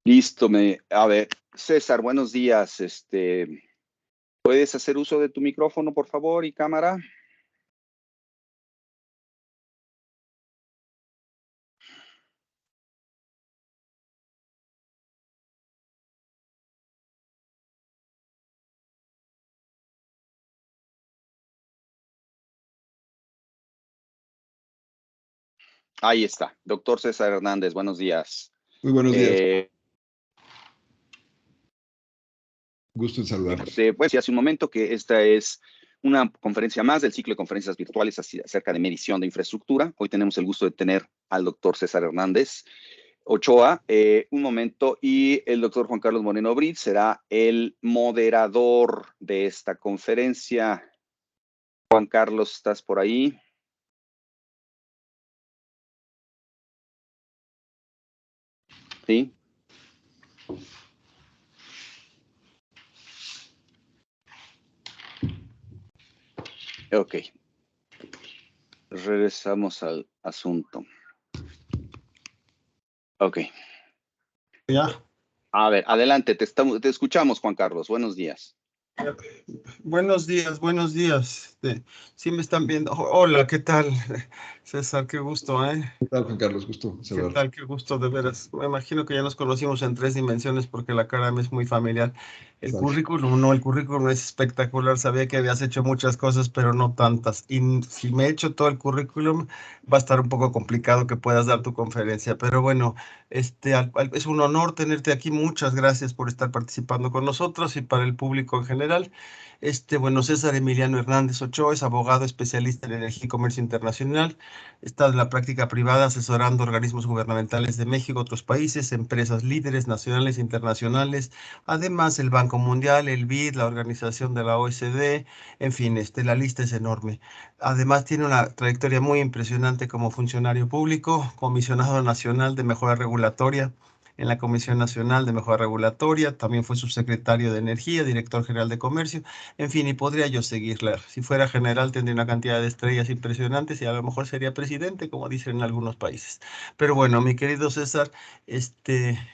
Listo, a ver, César, buenos días. ¿Puedes hacer uso de tu micrófono, por favor, y cámara? Ahí está, doctor César Hernández, buenos días. Muy buenos días. Gusto en saludar. Pues hace un momento que esta es una conferencia más del ciclo de conferencias virtuales acerca de medición de infraestructura. Hoy tenemos el gusto de tener al doctor César Hernández Ochoa, un momento, y el doctor Juan Carlos Moreno Brit será el moderador de esta conferencia. Juan Carlos, ¿estás por ahí? Sí. Ok. Regresamos al asunto. Ok. Ya. A ver, adelante, te escuchamos, Juan Carlos. Buenos días. Buenos días, buenos días. Sí me están viendo. Hola, ¿qué tal? César, qué gusto, ¿eh? ¿Qué tal, Juan Carlos? Gusto saludar. ¿Qué tal? Qué gusto, de veras. Me imagino que ya nos conocimos en 3 dimensiones porque la cara me es muy familiar. El currículum es espectacular. Sabía que habías hecho muchas cosas, pero no tantas. Y si me he hecho todo el currículum, va a estar un poco complicado que puedas dar tu conferencia. Pero bueno, es un honor tenerte aquí. Muchas gracias por estar participando con nosotros y para el público en general. Bueno, César Emiliano Hernández Ochoa es abogado especialista en energía y comercio internacional. Está en la práctica privada asesorando organismos gubernamentales de México, otros países, empresas líderes nacionales e internacionales. Además, el Banco Mundial, el BID, la organización de la OECD, en fin, la lista es enorme. Además, tiene una trayectoria muy impresionante como funcionario público, comisionado nacional de mejora regulatoria en la Comisión Nacional de Mejora Regulatoria, también fue subsecretario de Energía, director general de Comercio, en fin, y podría yo seguirla. Si fuera general tendría una cantidad de estrellas impresionantes y a lo mejor sería presidente, como dicen en algunos países. Pero bueno, mi querido César,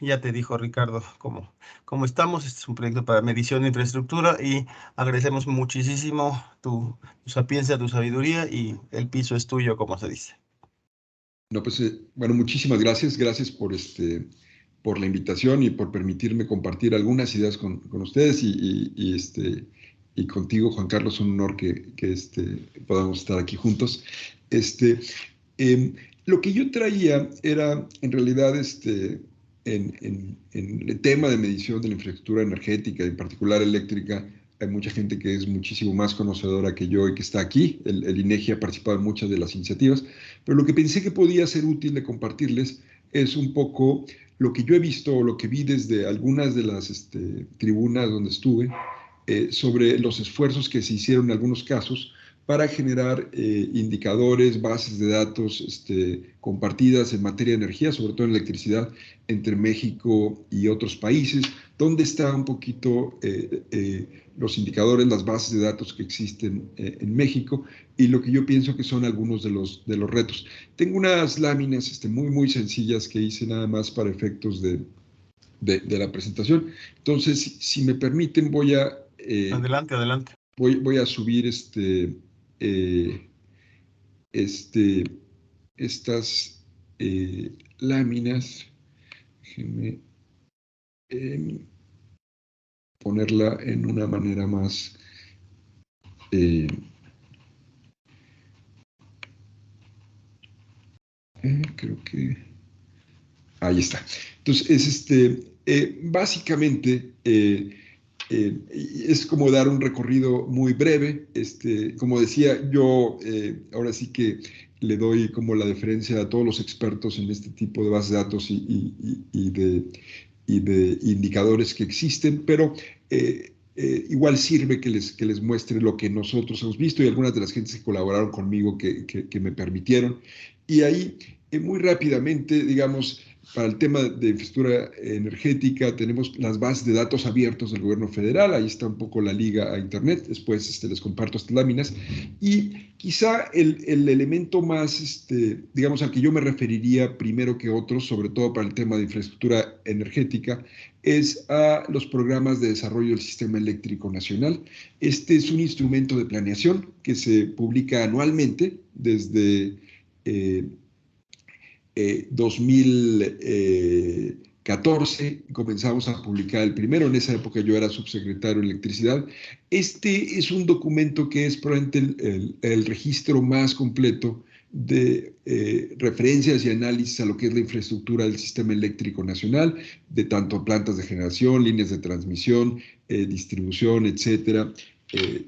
ya te dijo Ricardo cómo estamos. Este es un proyecto para medición de infraestructura y agradecemos muchísimo tu sapiencia, tu sabiduría y el piso es tuyo, como se dice. No, pues, bueno, muchísimas gracias. Gracias por la invitación y por permitirme compartir algunas ideas con ustedes y contigo, Juan Carlos. Un honor que podamos estar aquí juntos. Lo que yo traía era, en realidad, en el tema de medición de la infraestructura energética, en particular eléctrica. Hay mucha gente que es muchísimo más conocedora que yo y que está aquí. El INEGI ha participado en muchas de las iniciativas, pero lo que pensé que podía ser útil de compartirles es un poco lo que yo he visto o lo que vi desde algunas de las tribunas donde estuve sobre los esfuerzos que se hicieron en algunos casos para generar indicadores, bases de datos compartidas en materia de energía, sobre todo en electricidad, entre México y otros países. ¿Dónde están un poquito los indicadores, las bases de datos que existen en México? Y lo que yo pienso que son algunos de los retos. Tengo unas láminas muy, muy sencillas que hice nada más para efectos de la presentación. Entonces, si me permiten, voy a... Adelante. Voy a subir estas láminas. Déjenme ponerla en una manera más... creo que... Ahí está. Entonces, básicamente... es como dar un recorrido muy breve. Como decía, yo ahora sí que le doy como la deferencia a todos los expertos en este tipo de bases de datos y de indicadores que existen, pero igual sirve que les muestre lo que nosotros hemos visto y algunas de las gentes que colaboraron conmigo que me permitieron. Y ahí, muy rápidamente, digamos, para el tema de infraestructura energética tenemos las bases de datos abiertos del gobierno federal, ahí está un poco la liga a internet, después les comparto estas láminas, y quizá el elemento más, digamos, al que yo me referiría primero que otros, sobre todo para el tema de infraestructura energética, es a los programas de desarrollo del Sistema Eléctrico Nacional. Este es un instrumento de planeación que se publica anualmente desde 2014 comenzamos a publicar el primero. En esa época yo era subsecretario de Electricidad. Este es un documento que es probablemente el registro más completo de referencias y análisis a lo que es la infraestructura del Sistema Eléctrico Nacional, de tanto plantas de generación, líneas de transmisión, distribución, etcétera,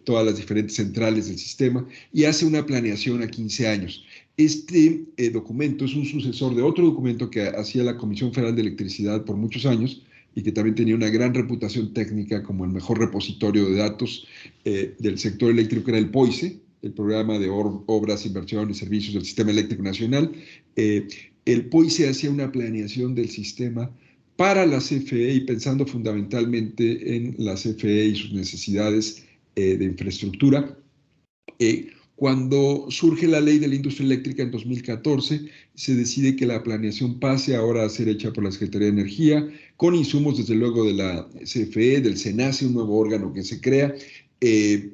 todas las diferentes centrales del sistema, y hace una planeación a 15 años. Este documento es un sucesor de otro documento que hacía la Comisión Federal de Electricidad por muchos años y que también tenía una gran reputación técnica como el mejor repositorio de datos del sector eléctrico, que era el POICE, el Programa de Obras, Inversión y Servicios del Sistema Eléctrico Nacional. El POICE hacía una planeación del sistema para la CFE y pensando fundamentalmente en la CFE y sus necesidades de infraestructura. Cuando surge la ley de la industria eléctrica en 2014, se decide que la planeación pase ahora a ser hecha por la Secretaría de Energía, con insumos desde luego de la CFE, del SENACE, un nuevo órgano que se crea, de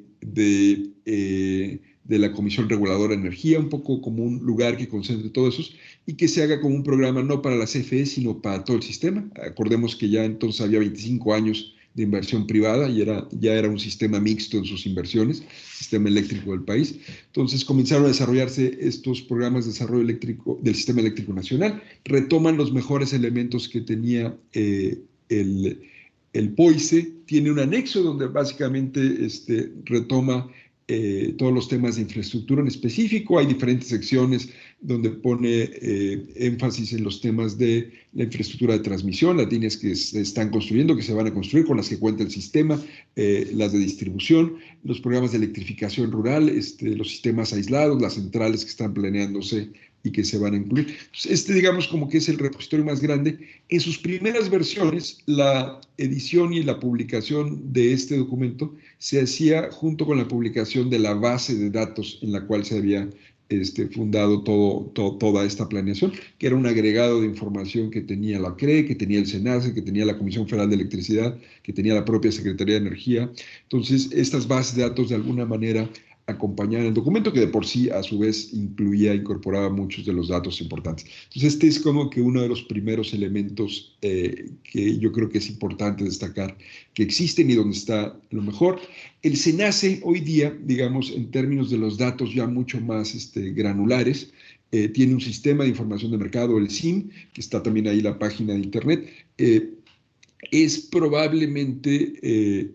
la Comisión Reguladora de Energía, un poco como un lugar que concentre todos esos, y que se haga como un programa no para la CFE, sino para todo el sistema. Acordemos que ya entonces había 25 años de inversión privada y ya era un sistema mixto en sus inversiones, sistema eléctrico del país. Entonces comenzaron a desarrollarse estos programas de desarrollo eléctrico del Sistema Eléctrico Nacional, retoman los mejores elementos que tenía el POICE, tiene un anexo donde básicamente retoma todos los temas de infraestructura en específico. Hay diferentes secciones donde pone énfasis en los temas de la infraestructura de transmisión, las líneas que se están construyendo, que se van a construir, con las que cuenta el sistema, las de distribución, los programas de electrificación rural, los sistemas aislados, las centrales que están planeándose y que se van a incluir. Entonces, digamos como que es el repositorio más grande. En sus primeras versiones, la edición y la publicación de este documento se hacía junto con la publicación de la base de datos en la cual se había fundado toda esta planeación, que era un agregado de información que tenía la CRE, que tenía el SENACE, que tenía la Comisión Federal de Electricidad, que tenía la propia Secretaría de Energía. Entonces, estas bases de datos de alguna manera acompañaban el documento, que de por sí a su vez incorporaba muchos de los datos importantes. Entonces este es como que uno de los primeros elementos que yo creo que es importante destacar que existen y donde está lo mejor. El SENACE hoy día, digamos, en términos de los datos ya mucho más granulares, tiene un sistema de información de mercado, el SIM, que está también ahí la página de internet. Es probablemente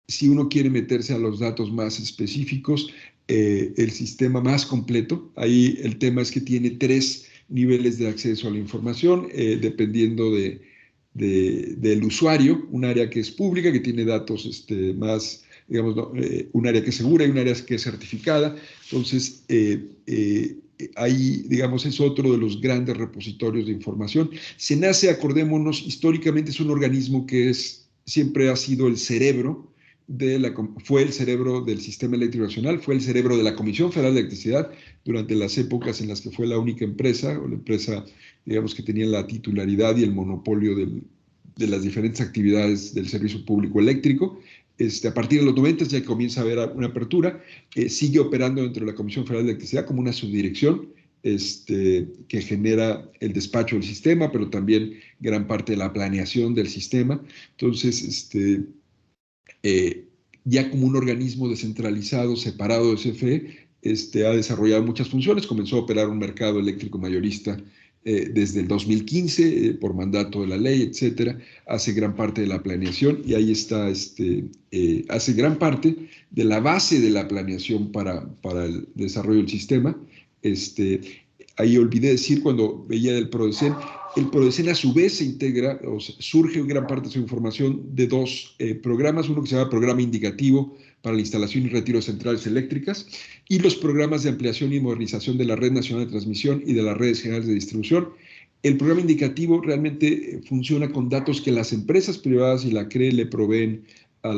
si uno quiere meterse a los datos más específicos, el sistema más completo. Ahí el tema es que tiene 3 niveles de acceso a la información, dependiendo del usuario, un área que es pública, que tiene datos más, digamos, un área que es segura y un área que es certificada. Entonces, ahí, digamos, es otro de los grandes repositorios de información. SENACE, acordémonos, históricamente es un organismo que siempre ha sido el cerebro fue el cerebro del Sistema Eléctrico Nacional, fue el cerebro de la Comisión Federal de Electricidad durante las épocas en las que fue la única empresa, o la empresa, digamos, que tenía la titularidad y el monopolio de las diferentes actividades del servicio público eléctrico. A partir de los 90 ya comienza a haber una apertura, sigue operando dentro de la Comisión Federal de Electricidad como una subdirección, que genera el despacho del sistema, pero también gran parte de la planeación del sistema. Entonces, ya como un organismo descentralizado, separado de CFE, ha desarrollado muchas funciones. Comenzó a operar un mercado eléctrico mayorista desde el 2015, por mandato de la ley, etcétera. Hace gran parte de la planeación y ahí está, hace gran parte de la base de la planeación para el desarrollo del sistema. ahí olvidé decir cuando veía del PRODECEN, el PRODECEN a su vez se integra, o sea, surge gran parte de su información de dos programas, uno que se llama Programa Indicativo para la instalación y retiro de centrales eléctricas, y los programas de ampliación y modernización de la Red Nacional de Transmisión y de las redes generales de distribución. El programa indicativo realmente funciona con datos que las empresas privadas y la CRE le proveen a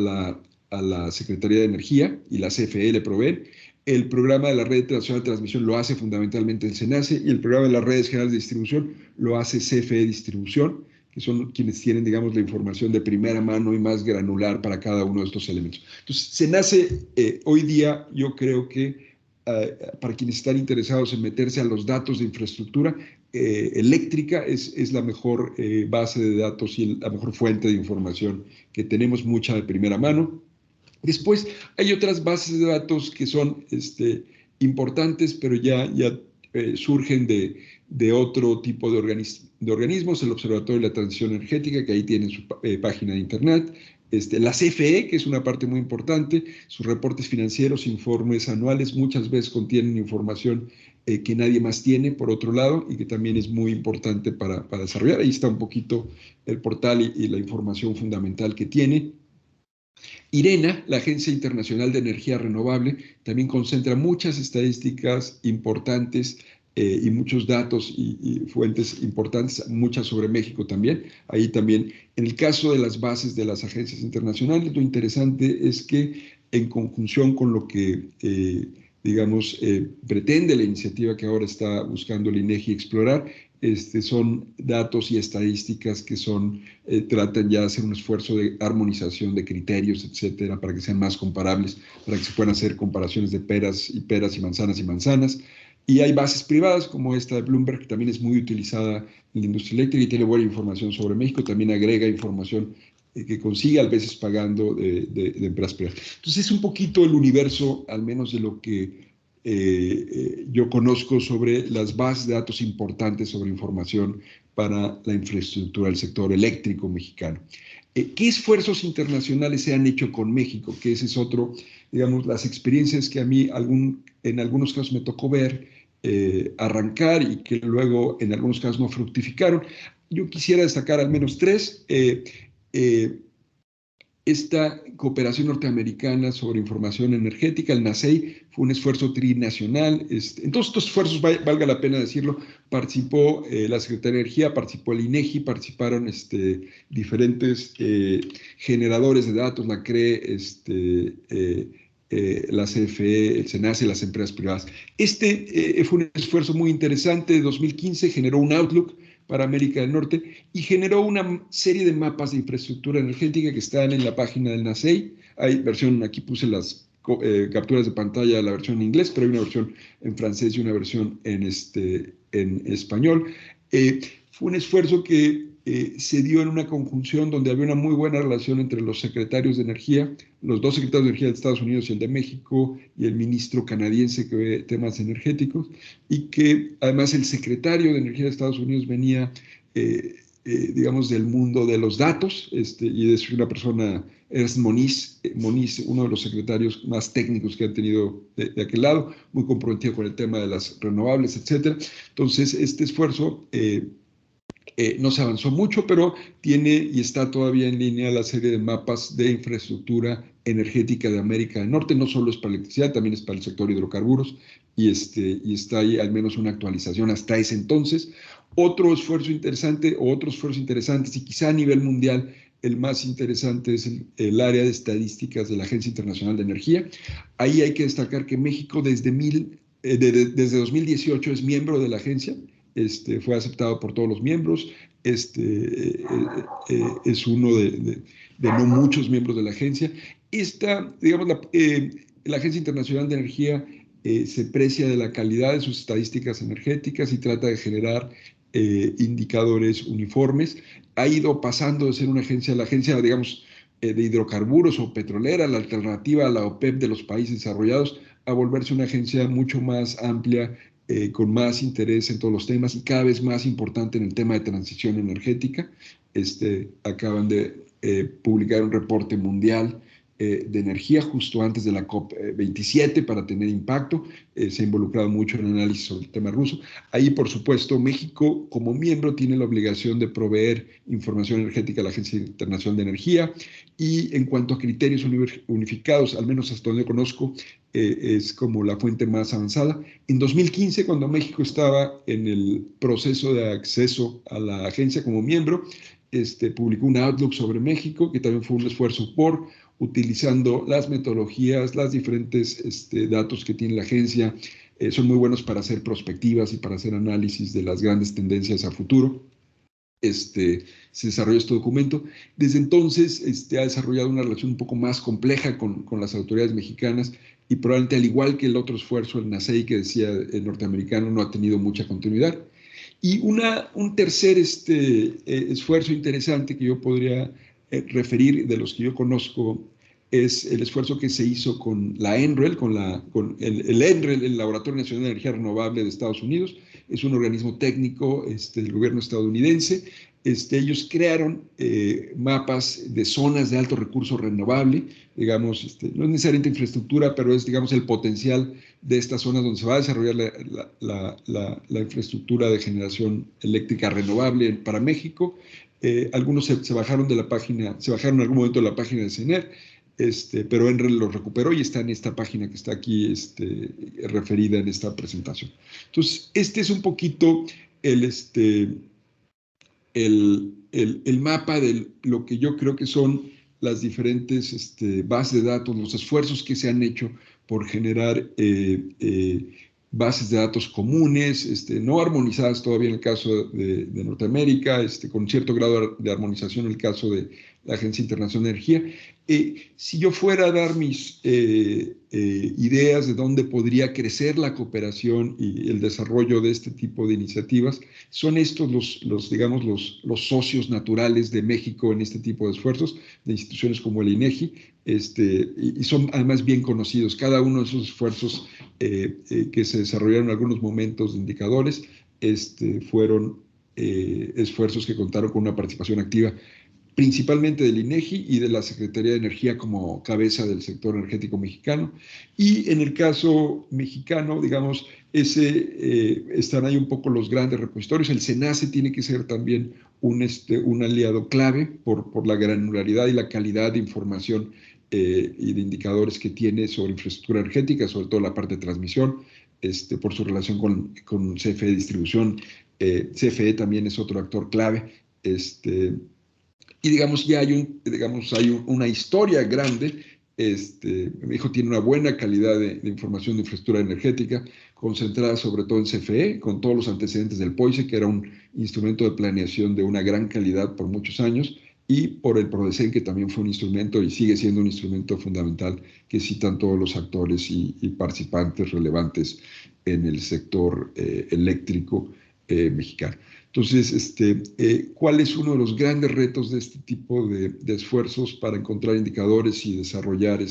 la Secretaría de Energía y la CFE le proveen. El programa de la Red Nacional de Transmisión lo hace fundamentalmente el SENACE y el programa de las redes generales de distribución lo hace CFE Distribución, que son quienes tienen, digamos, la información de primera mano y más granular para cada uno de estos elementos. Entonces, SENACE hoy día yo creo que para quienes están interesados en meterse a los datos de infraestructura eléctrica es la mejor base de datos y la mejor fuente de información que tenemos, mucha de primera mano. Después hay otras bases de datos que son importantes, pero ya surgen de otro tipo de organismos, el Observatorio de la Transición Energética, que ahí tiene su página de internet, la CFE, que es una parte muy importante, sus reportes financieros, informes anuales, muchas veces contienen información que nadie más tiene, por otro lado, y que también es muy importante para desarrollar. Ahí está un poquito el portal y la información fundamental que tiene. IRENA, la Agencia Internacional de Energía Renovable, también concentra muchas estadísticas importantes y muchos datos y fuentes importantes, muchas sobre México también. Ahí también, en el caso de las bases de las agencias internacionales, lo interesante es que en conjunción con lo que, digamos, pretende la iniciativa que ahora está buscando el INEGI explorar, son datos y estadísticas que tratan ya de hacer un esfuerzo de armonización de criterios, etcétera, para que sean más comparables, para que se puedan hacer comparaciones de peras y manzanas y manzanas. Y hay bases privadas como esta de Bloomberg, que también es muy utilizada en la industria eléctrica y tiene buena información sobre México, también agrega información que consigue, a veces pagando de empresas privadas. Entonces es un poquito el universo, al menos de lo que yo conozco sobre las bases de datos importantes sobre información para la infraestructura del sector eléctrico mexicano. ¿Qué esfuerzos internacionales se han hecho con México? Que ese es otro, digamos, las experiencias que a mí en algunos casos me tocó ver arrancar y que luego en algunos casos no fructificaron. Yo quisiera destacar al menos tres. Esta cooperación norteamericana sobre información energética, el NACEI, fue un esfuerzo trinacional. En todos estos esfuerzos, valga la pena decirlo, participó la Secretaría de Energía, participó el INEGI, participaron diferentes generadores de datos, la CRE, la CFE, el SENACE y las empresas privadas. Fue un esfuerzo muy interesante. En 2015 generó un Outlook para América del Norte y generó una serie de mapas de infraestructura energética que están en la página del NACEI. Hay versión, aquí puse las capturas de pantalla de la versión en inglés, pero hay una versión en francés y una versión en español. Fue un esfuerzo que se dio en una conjunción donde había una muy buena relación entre los secretarios de energía, los dos secretarios de energía de Estados Unidos y el de México, y el ministro canadiense que ve temas energéticos, y que además el secretario de energía de Estados Unidos venía, digamos, del mundo de los datos, y es una persona, Ernst Moniz, uno de los secretarios más técnicos que han tenido de aquel lado, muy comprometido con el tema de las renovables, etcétera. Entonces, este esfuerzo no se avanzó mucho, pero tiene y está todavía en línea la serie de mapas de infraestructura energética de América del Norte. No solo es para electricidad, también es para el sector hidrocarburos, y está ahí al menos una actualización hasta ese entonces. Otros esfuerzos interesantes, y quizá a nivel mundial el más interesante, es el área de estadísticas de la Agencia Internacional de Energía. Ahí hay que destacar que México desde 2018 es miembro de la agencia. Fue aceptado por todos los miembros, es uno de no muchos miembros de la agencia. Digamos, la Agencia Internacional de Energía se precia de la calidad de sus estadísticas energéticas y trata de generar indicadores uniformes. Ha ido pasando de ser una agencia, la agencia, digamos, de hidrocarburos o petrolera, la alternativa a la OPEP de los países desarrollados, a volverse una agencia mucho más amplia, con más interés en todos los temas y cada vez más importante en el tema de transición energética. Acaban de publicar un reporte mundial de energía justo antes de la COP27 para tener impacto. Se ha involucrado mucho en el análisis sobre el tema ruso. Ahí, por supuesto, México como miembro tiene la obligación de proveer información energética a la Agencia Internacional de Energía, y en cuanto a criterios unificados, al menos hasta donde conozco, es como la fuente más avanzada. En 2015, cuando México estaba en el proceso de acceso a la agencia como miembro, publicó un Outlook sobre México, que también fue un esfuerzo por utilizando las metodologías, las diferentes datos que tiene la agencia. Son muy buenos para hacer prospectivas y para hacer análisis de las grandes tendencias a futuro. Se desarrolló este documento. Desde entonces ha desarrollado una relación un poco más compleja con las autoridades mexicanas, y probablemente, al igual que el otro esfuerzo, el NACEI, que decía el norteamericano, no ha tenido mucha continuidad. Y un tercer esfuerzo interesante que yo podría referir, de los que yo conozco, es el esfuerzo que se hizo con la NREL, con el NREL, el Laboratorio Nacional de Energía Renovable de Estados Unidos. Es un organismo técnico del gobierno estadounidense. Ellos crearon mapas de zonas de alto recurso renovable, digamos, no es necesariamente infraestructura, pero es, digamos, el potencial de estas zonas donde se va a desarrollar la infraestructura de generación eléctrica renovable para México. Algunos se bajaron de la página, se bajaron en algún momento de la página de CENER, pero NREL lo recuperó y está en esta página que está aquí referida en esta presentación. Entonces, este es un poquito el mapa de lo que yo creo que son las diferentes bases de datos, los esfuerzos que se han hecho por generar bases de datos comunes, no armonizadas todavía en el caso de Norteamérica, con cierto grado de armonización en el caso de la Agencia Internacional de Energía. Si yo fuera a dar mis ideas de dónde podría crecer la cooperación y el desarrollo de este tipo de iniciativas, son estos los socios naturales de México en este tipo de esfuerzos, de instituciones como el INEGI, y son además bien conocidos. Cada uno de esos esfuerzos que se desarrollaron en algunos momentos de indicadores fueron esfuerzos que contaron con una participación activa principalmente del INEGI y de la Secretaría de Energía como cabeza del sector energético mexicano. Y en el caso mexicano, digamos, están ahí un poco los grandes repositorios. El SENACE tiene que ser también un aliado clave por la granularidad y la calidad de información y de indicadores que tiene sobre infraestructura energética, sobre todo la parte de transmisión, por su relación con CFE Distribución. CFE también es otro actor clave. Y digamos, ya hay una historia grande. México tiene una buena calidad de información de infraestructura energética, concentrada sobre todo en CFE, con todos los antecedentes del POICE, que era un instrumento de planeación de una gran calidad por muchos años, y por el PRODECEN, que también fue un instrumento y sigue siendo un instrumento fundamental que citan todos los actores y participantes relevantes en el sector eléctrico mexicano. Entonces, ¿cuál es uno de los grandes retos de este tipo de esfuerzos para encontrar indicadores y desarrollar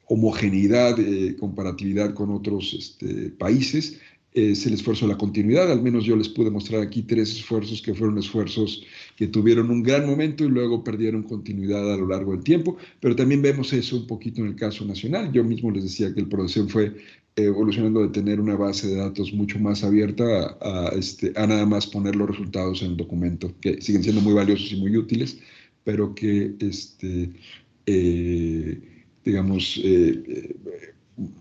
homogeneidad, comparatividad con otros países? Es el esfuerzo de la continuidad. Al menos yo les pude mostrar aquí 3 esfuerzos que fueron esfuerzos que tuvieron un gran momento y luego perdieron continuidad a lo largo del tiempo, pero también vemos eso un poquito en el caso nacional. Yo mismo les decía que el PRODECEN fue evolucionando de tener una base de datos mucho más abierta a nada más poner los resultados en el documento, que siguen siendo muy valiosos y muy útiles, pero que, digamos,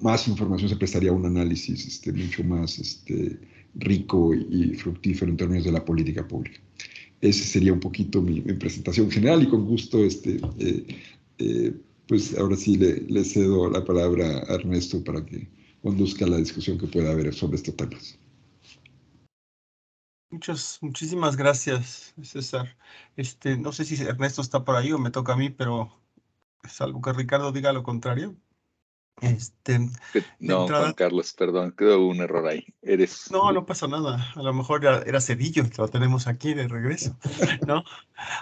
más información se prestaría a un análisis mucho más rico y fructífero en términos de la política pública. Ese sería un poquito mi presentación general, y con gusto pues ahora sí le cedo la palabra a Ernesto para que conduzca la discusión que pueda haber sobre estos temas. Muchísimas gracias, César. No sé si Ernesto está por ahí o me toca a mí, pero salvo que Ricardo diga lo contrario. No, entrada, Juan Carlos, perdón, creo un error ahí. No pasa nada. A lo mejor era Cedillo, lo tenemos aquí de regreso, ¿no?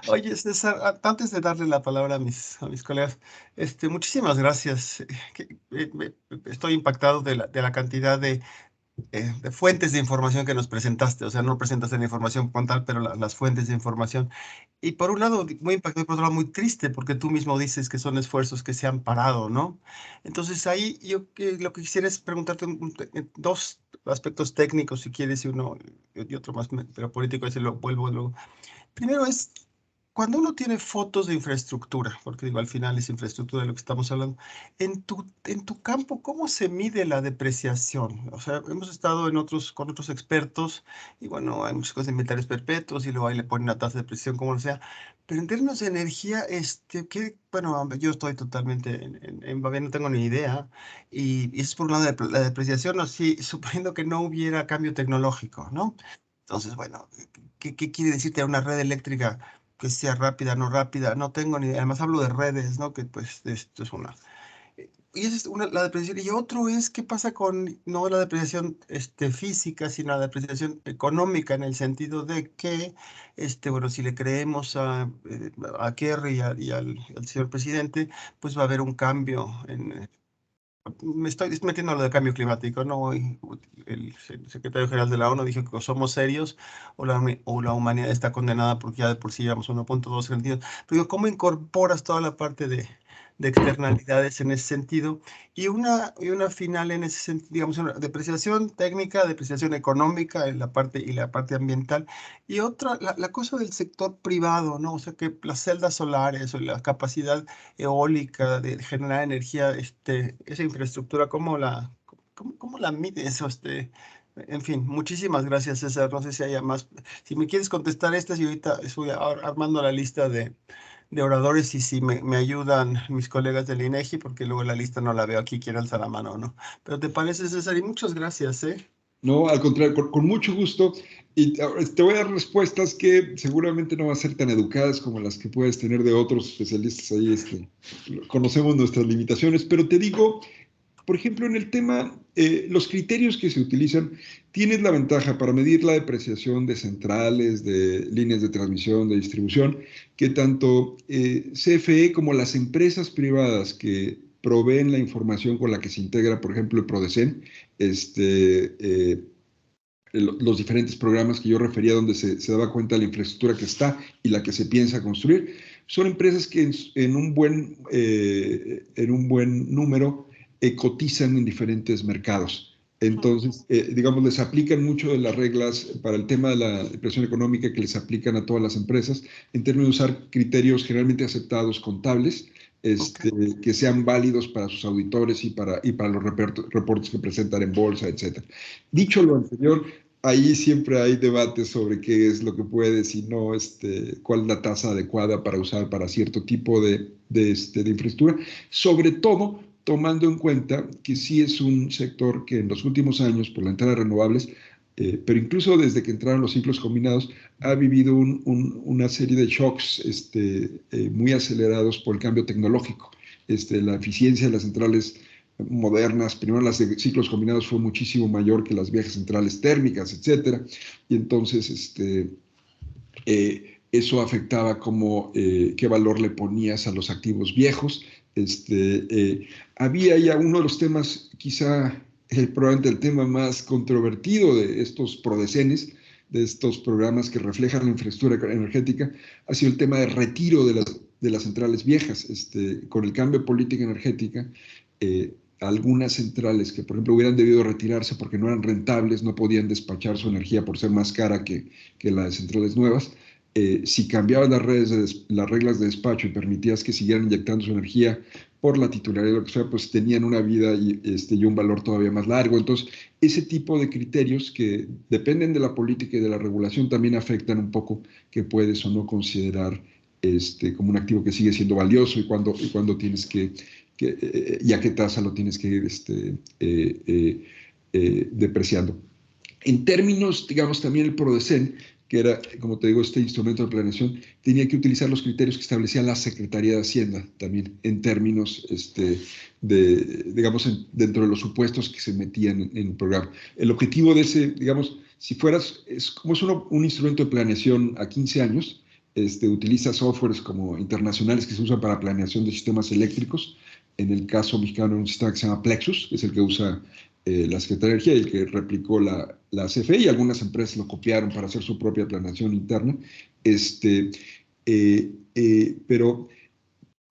Oye, César, antes de darle la palabra a mis colegas, muchísimas gracias. Estoy impactado de la cantidad de de fuentes de información que nos presentaste. O sea, no presentaste la información con tal, pero las fuentes de información. Y por un lado, muy impactante, y por otro lado, muy triste, porque tú mismo dices que son esfuerzos que se han parado, ¿no? Entonces, ahí lo que quisiera es preguntarte dos aspectos técnicos, si quieres, y otro más, pero político, ese lo vuelvo luego. Primero es, cuando uno tiene fotos de infraestructura, porque digo, al final es infraestructura de lo que estamos hablando, en tu campo, ¿cómo se mide la depreciación? O sea, hemos estado con otros expertos, y bueno, hay muchas cosas de inventarios perpetuos, y luego ahí le ponen una tasa de depreciación, como lo sea, pero en términos de energía, bueno, yo estoy totalmente en Babia, no tengo ni idea, y eso es por un lado de la depreciación, o sí, suponiendo que no hubiera cambio tecnológico, ¿no? Entonces, bueno, ¿qué quiere decir tener una red eléctrica que sea rápida, no rápida? No tengo ni idea. Además hablo de redes, ¿no? Que pues esto es una. Y esa es la depreciación. Y otro es qué pasa con, no la depreciación física, sino la depreciación económica, en el sentido de que, bueno, si le creemos a Kerry al señor presidente, pues va a haber un cambio me estoy metiendo a lo de cambio climático, ¿no? Hoy el secretario general de la ONU dijo que o somos serios o la humanidad está condenada porque ya de por sí llevamos 1.2 sentidos. Pero digo, ¿cómo incorporas toda la parte de externalidades en ese sentido? Y una final en ese sentido, digamos, una depreciación técnica, depreciación económica en la parte ambiental. Y otra, la cosa del sector privado, ¿no? O sea, que las celdas solares o la capacidad eólica, de generar energía, esa infraestructura, cómo la mide eso? En fin, muchísimas gracias, César. No sé si haya más. Si me quieres contestar estas, y ahorita estoy armando la lista de oradores y si me ayudan mis colegas del INEGI, porque luego la lista no la veo aquí, quiero alzar la mano, ¿no? Pero te parece, César, y muchas gracias, ¿eh? No, al contrario, con mucho gusto. Y te voy a dar respuestas que seguramente no van a ser tan educadas como las que puedes tener de otros especialistas ahí. Conocemos nuestras limitaciones, pero te digo, por ejemplo, en el tema, los criterios que se utilizan, tienes la ventaja para medir la depreciación de centrales, de líneas de transmisión, de distribución, que tanto CFE como las empresas privadas que proveen la información con la que se integra, por ejemplo, el PRODECEN, los diferentes programas que yo refería donde se daba cuenta de la infraestructura que está y la que se piensa construir, son empresas que en un buen número cotizan en diferentes mercados. Entonces, digamos, les aplican mucho de las reglas para el tema de la presión económica que les aplican a todas las empresas, en términos de usar criterios generalmente aceptados contables, Ok. que sean válidos para sus auditores y para los reportes que presentan en bolsa, etc. Dicho lo anterior, ahí siempre hay debates sobre qué es lo que puedes y no, cuál es la tasa adecuada para usar para cierto tipo de infraestructura, sobre todo tomando en cuenta que sí es un sector que en los últimos años, por la entrada de renovables, pero incluso desde que entraron los ciclos combinados, ha vivido una serie de shocks muy acelerados por el cambio tecnológico. La eficiencia de las centrales modernas, primero las de ciclos combinados fue muchísimo mayor que las viejas centrales térmicas, etcétera, y entonces eso afectaba qué valor le ponías a los activos viejos. Había ya uno de los temas, quizá probablemente el tema más controvertido de estos prodecenes, de estos programas que reflejan la infraestructura energética, ha sido el tema de retiro de las centrales viejas. Con el cambio de política energética, algunas centrales que, por ejemplo, hubieran debido retirarse porque no eran rentables, no podían despachar su energía por ser más cara que las de centrales nuevas. Si cambiabas las reglas de despacho y permitías que siguieran inyectando su energía por la titularidad, lo que sea, pues tenían una vida y un valor todavía más largo. Entonces, ese tipo de criterios que dependen de la política y de la regulación también afectan un poco que puedes o no considerar como un activo que sigue siendo valioso y cuando tienes y a qué tasa lo tienes que ir depreciando. En términos, digamos, también el PRODECEN, que era, como te digo, este instrumento de planeación, tenía que utilizar los criterios que establecía la Secretaría de Hacienda también, en términos, digamos, dentro de los supuestos que se metían en el programa. El objetivo de ese, digamos, si fueras, como es un instrumento de planeación a 15 años, utiliza softwares como internacionales que se usan para planeación de sistemas eléctricos. En el caso mexicano, un sistema que se llama Plexus, que es el que usa la Secretaría de Energía y el que replicó la CFE, y algunas empresas lo copiaron para hacer su propia planeación interna. Pero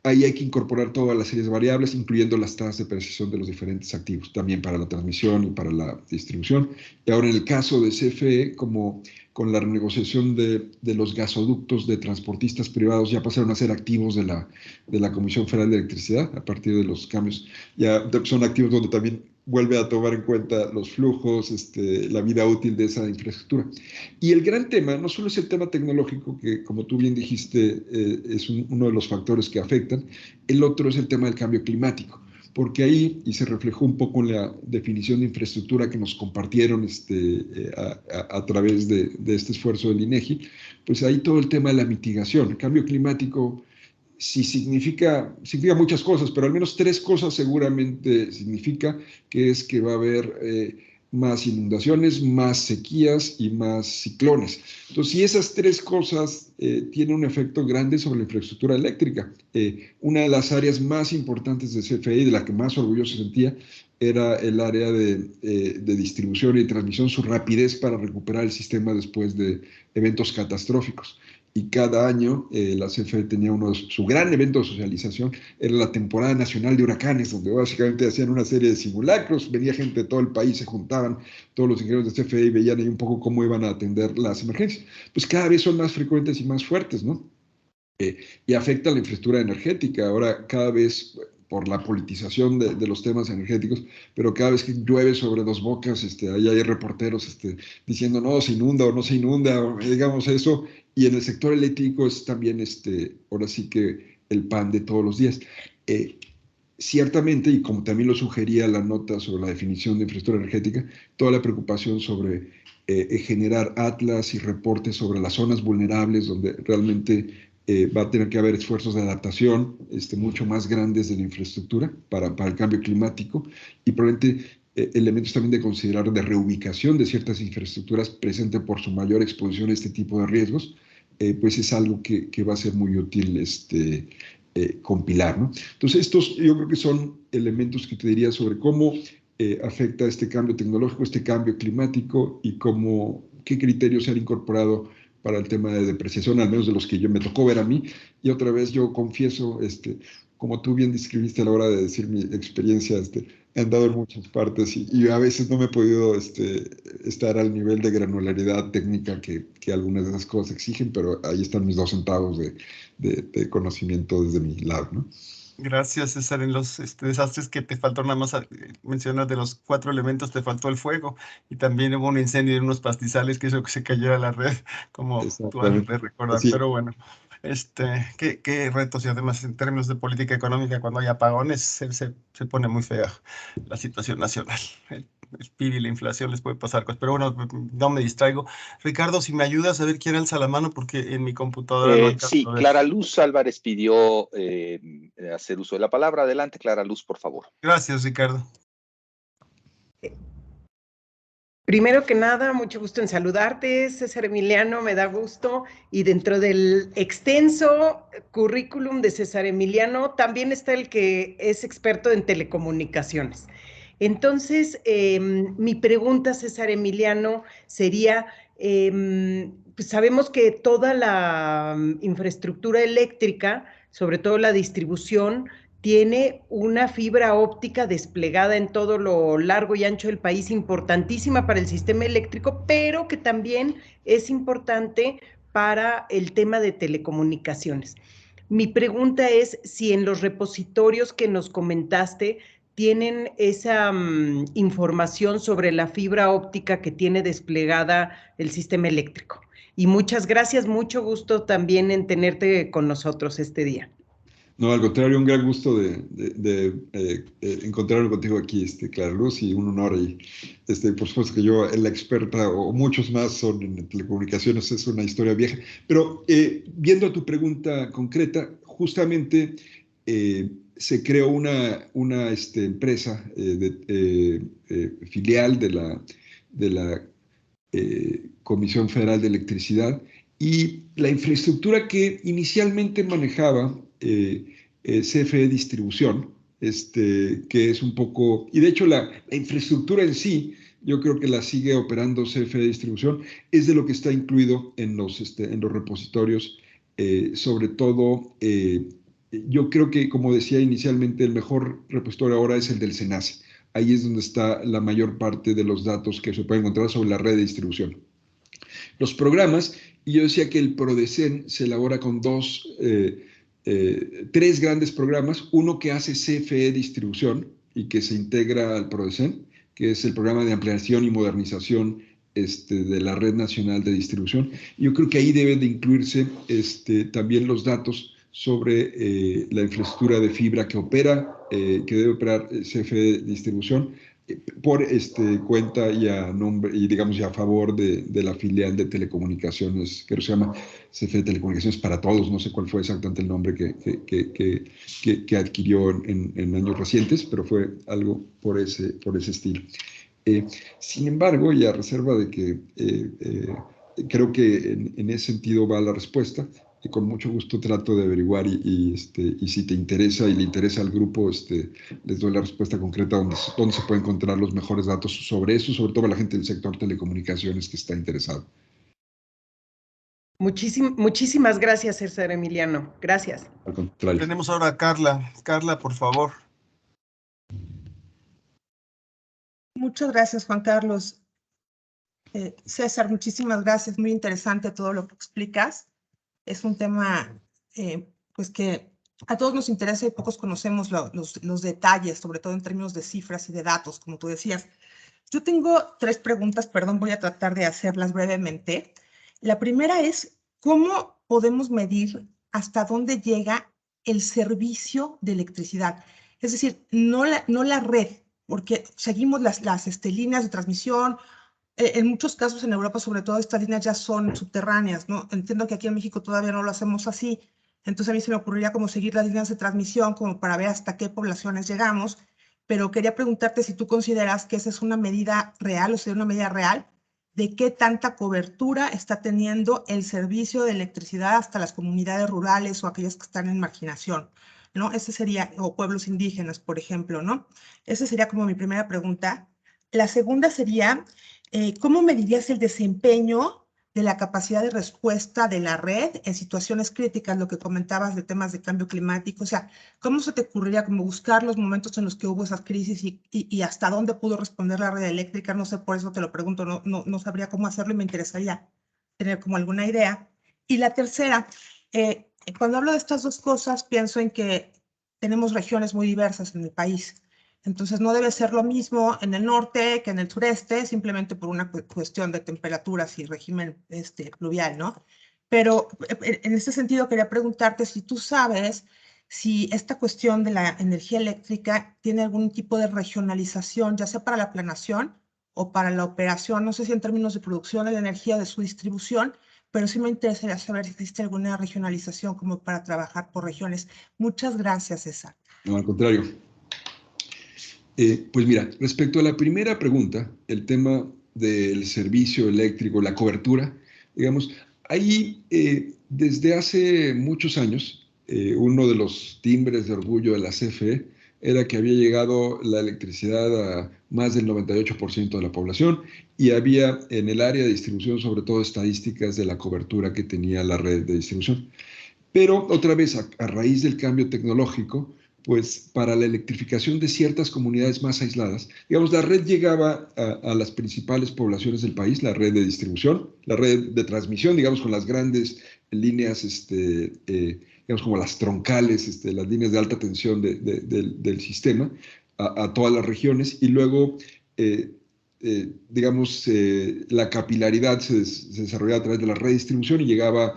ahí hay que incorporar todas las series de variables, incluyendo las tasas de precisión de los diferentes activos, también para la transmisión y para la distribución. Y ahora en el caso de CFE, como con la renegociación de los gasoductos de transportistas privados, ya pasaron a ser activos de la Comisión Federal de Electricidad, a partir de los cambios, ya son activos donde también vuelve a tomar en cuenta los flujos, la vida útil de esa infraestructura. Y el gran tema no solo es el tema tecnológico, que como tú bien dijiste, es uno de los factores que afectan, el otro es el tema del cambio climático, porque ahí, y se reflejó un poco en la definición de infraestructura que nos compartieron a través de este esfuerzo del INEGI, pues ahí todo el tema de la mitigación. El cambio climático sí significa muchas cosas, pero al menos 3 cosas seguramente significa, que es que va a haber más inundaciones, más sequías y más ciclones. Entonces, si esas 3 cosas tienen un efecto grande sobre la infraestructura eléctrica, una de las áreas más importantes de CFE y de la que más orgulloso se sentía era el área de distribución y transmisión, su rapidez para recuperar el sistema después de eventos catastróficos. Y cada año la CFE tenía su gran evento de socialización, era la temporada nacional de huracanes, donde básicamente hacían una serie de simulacros, venía gente de todo el país, se juntaban todos los ingenieros de CFE y veían ahí un poco cómo iban a atender las emergencias. Pues cada vez son más frecuentes y más fuertes, ¿no? Y afecta a la infraestructura energética. Ahora cada vez, por la politización de los temas energéticos, pero cada vez que llueve sobre Dos Bocas, ahí hay reporteros diciendo no, se inunda o no se inunda, o, digamos eso, y en el sector eléctrico es también, ahora sí que el pan de todos los días. Ciertamente, y como también lo sugería la nota sobre la definición de infraestructura energética, toda la preocupación sobre generar atlas y reportes sobre las zonas vulnerables donde realmente va a tener que haber esfuerzos de adaptación mucho más grandes de la infraestructura para el cambio climático, y probablemente elementos también de considerar de reubicación de ciertas infraestructuras presentes por su mayor exposición a este tipo de riesgos, pues es algo que va a ser muy útil compilar, ¿no? Entonces, estos yo creo que son elementos que te diría sobre cómo afecta este cambio tecnológico, este cambio climático, y qué criterios se han incorporado para el tema de depreciación, al menos de los que me tocó ver a mí. Y otra vez yo confieso, como tú bien describiste a la hora de decir mi experiencia, he andado en muchas partes y a veces no me he podido estar al nivel de granularidad técnica que algunas de esas cosas exigen, pero ahí están mis 2 centavos de conocimiento desde mi lado, ¿no? Gracias, César. En los desastres que te faltó nada más mencionar, de los 4 elementos, te faltó el fuego, y también hubo un incendio en unos pastizales que hizo que se cayera la red, como tú has de recordar. Así. Pero bueno, qué retos, y además en términos de política económica, cuando hay apagones se pone muy fea la situación nacional. El PIB y la inflación les puede pasar cosas, pero bueno, no me distraigo. Ricardo, si me ayudas a ver quién alza la mano, porque en mi computadora no alcanzo Sí, a ver. Clara Luz Álvarez pidió hacer uso de la palabra. Adelante, Clara Luz, por favor. Gracias, Ricardo. Primero que nada, mucho gusto en saludarte, César Emiliano, me da gusto. Y dentro del extenso currículum de César Emiliano, también está el que es experto en telecomunicaciones. Entonces, mi pregunta, César Emiliano, sería, pues sabemos que toda la infraestructura eléctrica, sobre todo la distribución, tiene una fibra óptica desplegada en todo lo largo y ancho del país, importantísima para el sistema eléctrico, pero que también es importante para el tema de telecomunicaciones. Mi pregunta es si en los repositorios que nos comentaste tienen esa información sobre la fibra óptica que tiene desplegada el sistema eléctrico. Y muchas gracias, mucho gusto también en tenerte con nosotros este día. No, al contrario, un gran gusto de encontrarme contigo aquí, Clara Luz, y un honor. Y por supuesto que yo, la experta, o muchos más son en telecomunicaciones, es una historia vieja. Pero viendo tu pregunta concreta, justamente se creó una empresa filial de la Comisión Federal de Electricidad, y la infraestructura que inicialmente manejaba CFE Distribución, que es un poco, y de hecho la infraestructura en sí, yo creo que la sigue operando CFE de distribución, es de lo que está incluido en los repositorios, sobre todo, yo creo que, como decía inicialmente, el mejor repositorio ahora es el del SENACE. Ahí es donde está la mayor parte de los datos que se pueden encontrar sobre la red de distribución. Los programas, y yo decía que el PRODECEN se elabora con tres grandes programas, uno que hace CFE distribución y que se integra al PRODECEN, que es el programa de ampliación y modernización de la Red Nacional de Distribución. Yo creo que ahí deben de incluirse también los datos sobre la infraestructura de fibra que opera, que debe operar CFE distribución, por cuenta y a nombre y digamos y a favor de la filial de telecomunicaciones que se llama CFE Telecomunicaciones para Todos, no sé cuál fue exactamente el nombre que adquirió en años recientes, pero fue algo por ese estilo. Sin embargo, y a reserva de que creo que en ese sentido va la respuesta, y con mucho gusto trato de averiguar y si te interesa y le interesa al grupo, les doy la respuesta concreta donde se pueden encontrar los mejores datos sobre eso, sobre todo a la gente del sector telecomunicaciones que está interesado. Muchísimas gracias, César Emiliano. Gracias. Al contrario. Tenemos ahora a Carla. Carla, por favor. Muchas gracias, Juan Carlos. César, muchísimas gracias. Muy interesante todo lo que explicas. Es un tema pues que a todos nos interesa y pocos conocemos los detalles, sobre todo en términos de cifras y de datos, como tú decías. Yo tengo 3 preguntas, perdón, voy a tratar de hacerlas brevemente. La primera es, ¿cómo podemos medir hasta dónde llega el servicio de electricidad? Es decir, no la red, porque seguimos las líneas de transmisión. En muchos casos en Europa, sobre todo, estas líneas ya son subterráneas, ¿no? Entiendo que aquí en México todavía no lo hacemos así. Entonces a mí se me ocurriría como seguir las líneas de transmisión como para ver hasta qué poblaciones llegamos. Pero quería preguntarte si tú consideras que esa es una medida real, o sea, una medida real de qué tanta cobertura está teniendo el servicio de electricidad hasta las comunidades rurales o aquellas que están en marginación, ¿no? Ese sería, o pueblos indígenas, por ejemplo, ¿no? Esa sería como mi primera pregunta. La segunda sería, ¿cómo medirías el desempeño de la capacidad de respuesta de la red en situaciones críticas, lo que comentabas de temas de cambio climático? O sea, ¿cómo se te ocurriría como buscar los momentos en los que hubo esas crisis y hasta dónde pudo responder la red eléctrica? No sé, por eso te lo pregunto, no sabría cómo hacerlo y me interesaría tener como alguna idea. Y la tercera, cuando hablo de estas dos cosas, pienso en que tenemos regiones muy diversas en el país. Entonces no debe ser lo mismo en el norte que en el sureste, simplemente por una cuestión de temperaturas y régimen pluvial, ¿no? Pero en este sentido quería preguntarte si tú sabes si esta cuestión de la energía eléctrica tiene algún tipo de regionalización, ya sea para la planeación o para la operación, no sé si en términos de producción de la energía o de su distribución, pero sí me interesaría saber si existe alguna regionalización como para trabajar por regiones. Muchas gracias, César. No, al contrario. Pues mira, respecto a la primera pregunta, el tema del servicio eléctrico, la cobertura, digamos, ahí desde hace muchos años, uno de los timbres de orgullo de la CFE era que había llegado la electricidad a más del 98% de la población y había en el área de distribución sobre todo estadísticas de la cobertura que tenía la red de distribución. Pero otra vez, a raíz del cambio tecnológico, pues para la electrificación de ciertas comunidades más aisladas, digamos, la red llegaba a las principales poblaciones del país, la red de distribución, la red de transmisión, digamos, con las grandes líneas, digamos, como las troncales, las líneas de alta tensión del sistema, a todas las regiones, y luego, digamos, la capilaridad se desarrollaba a través de la red de distribución y llegaba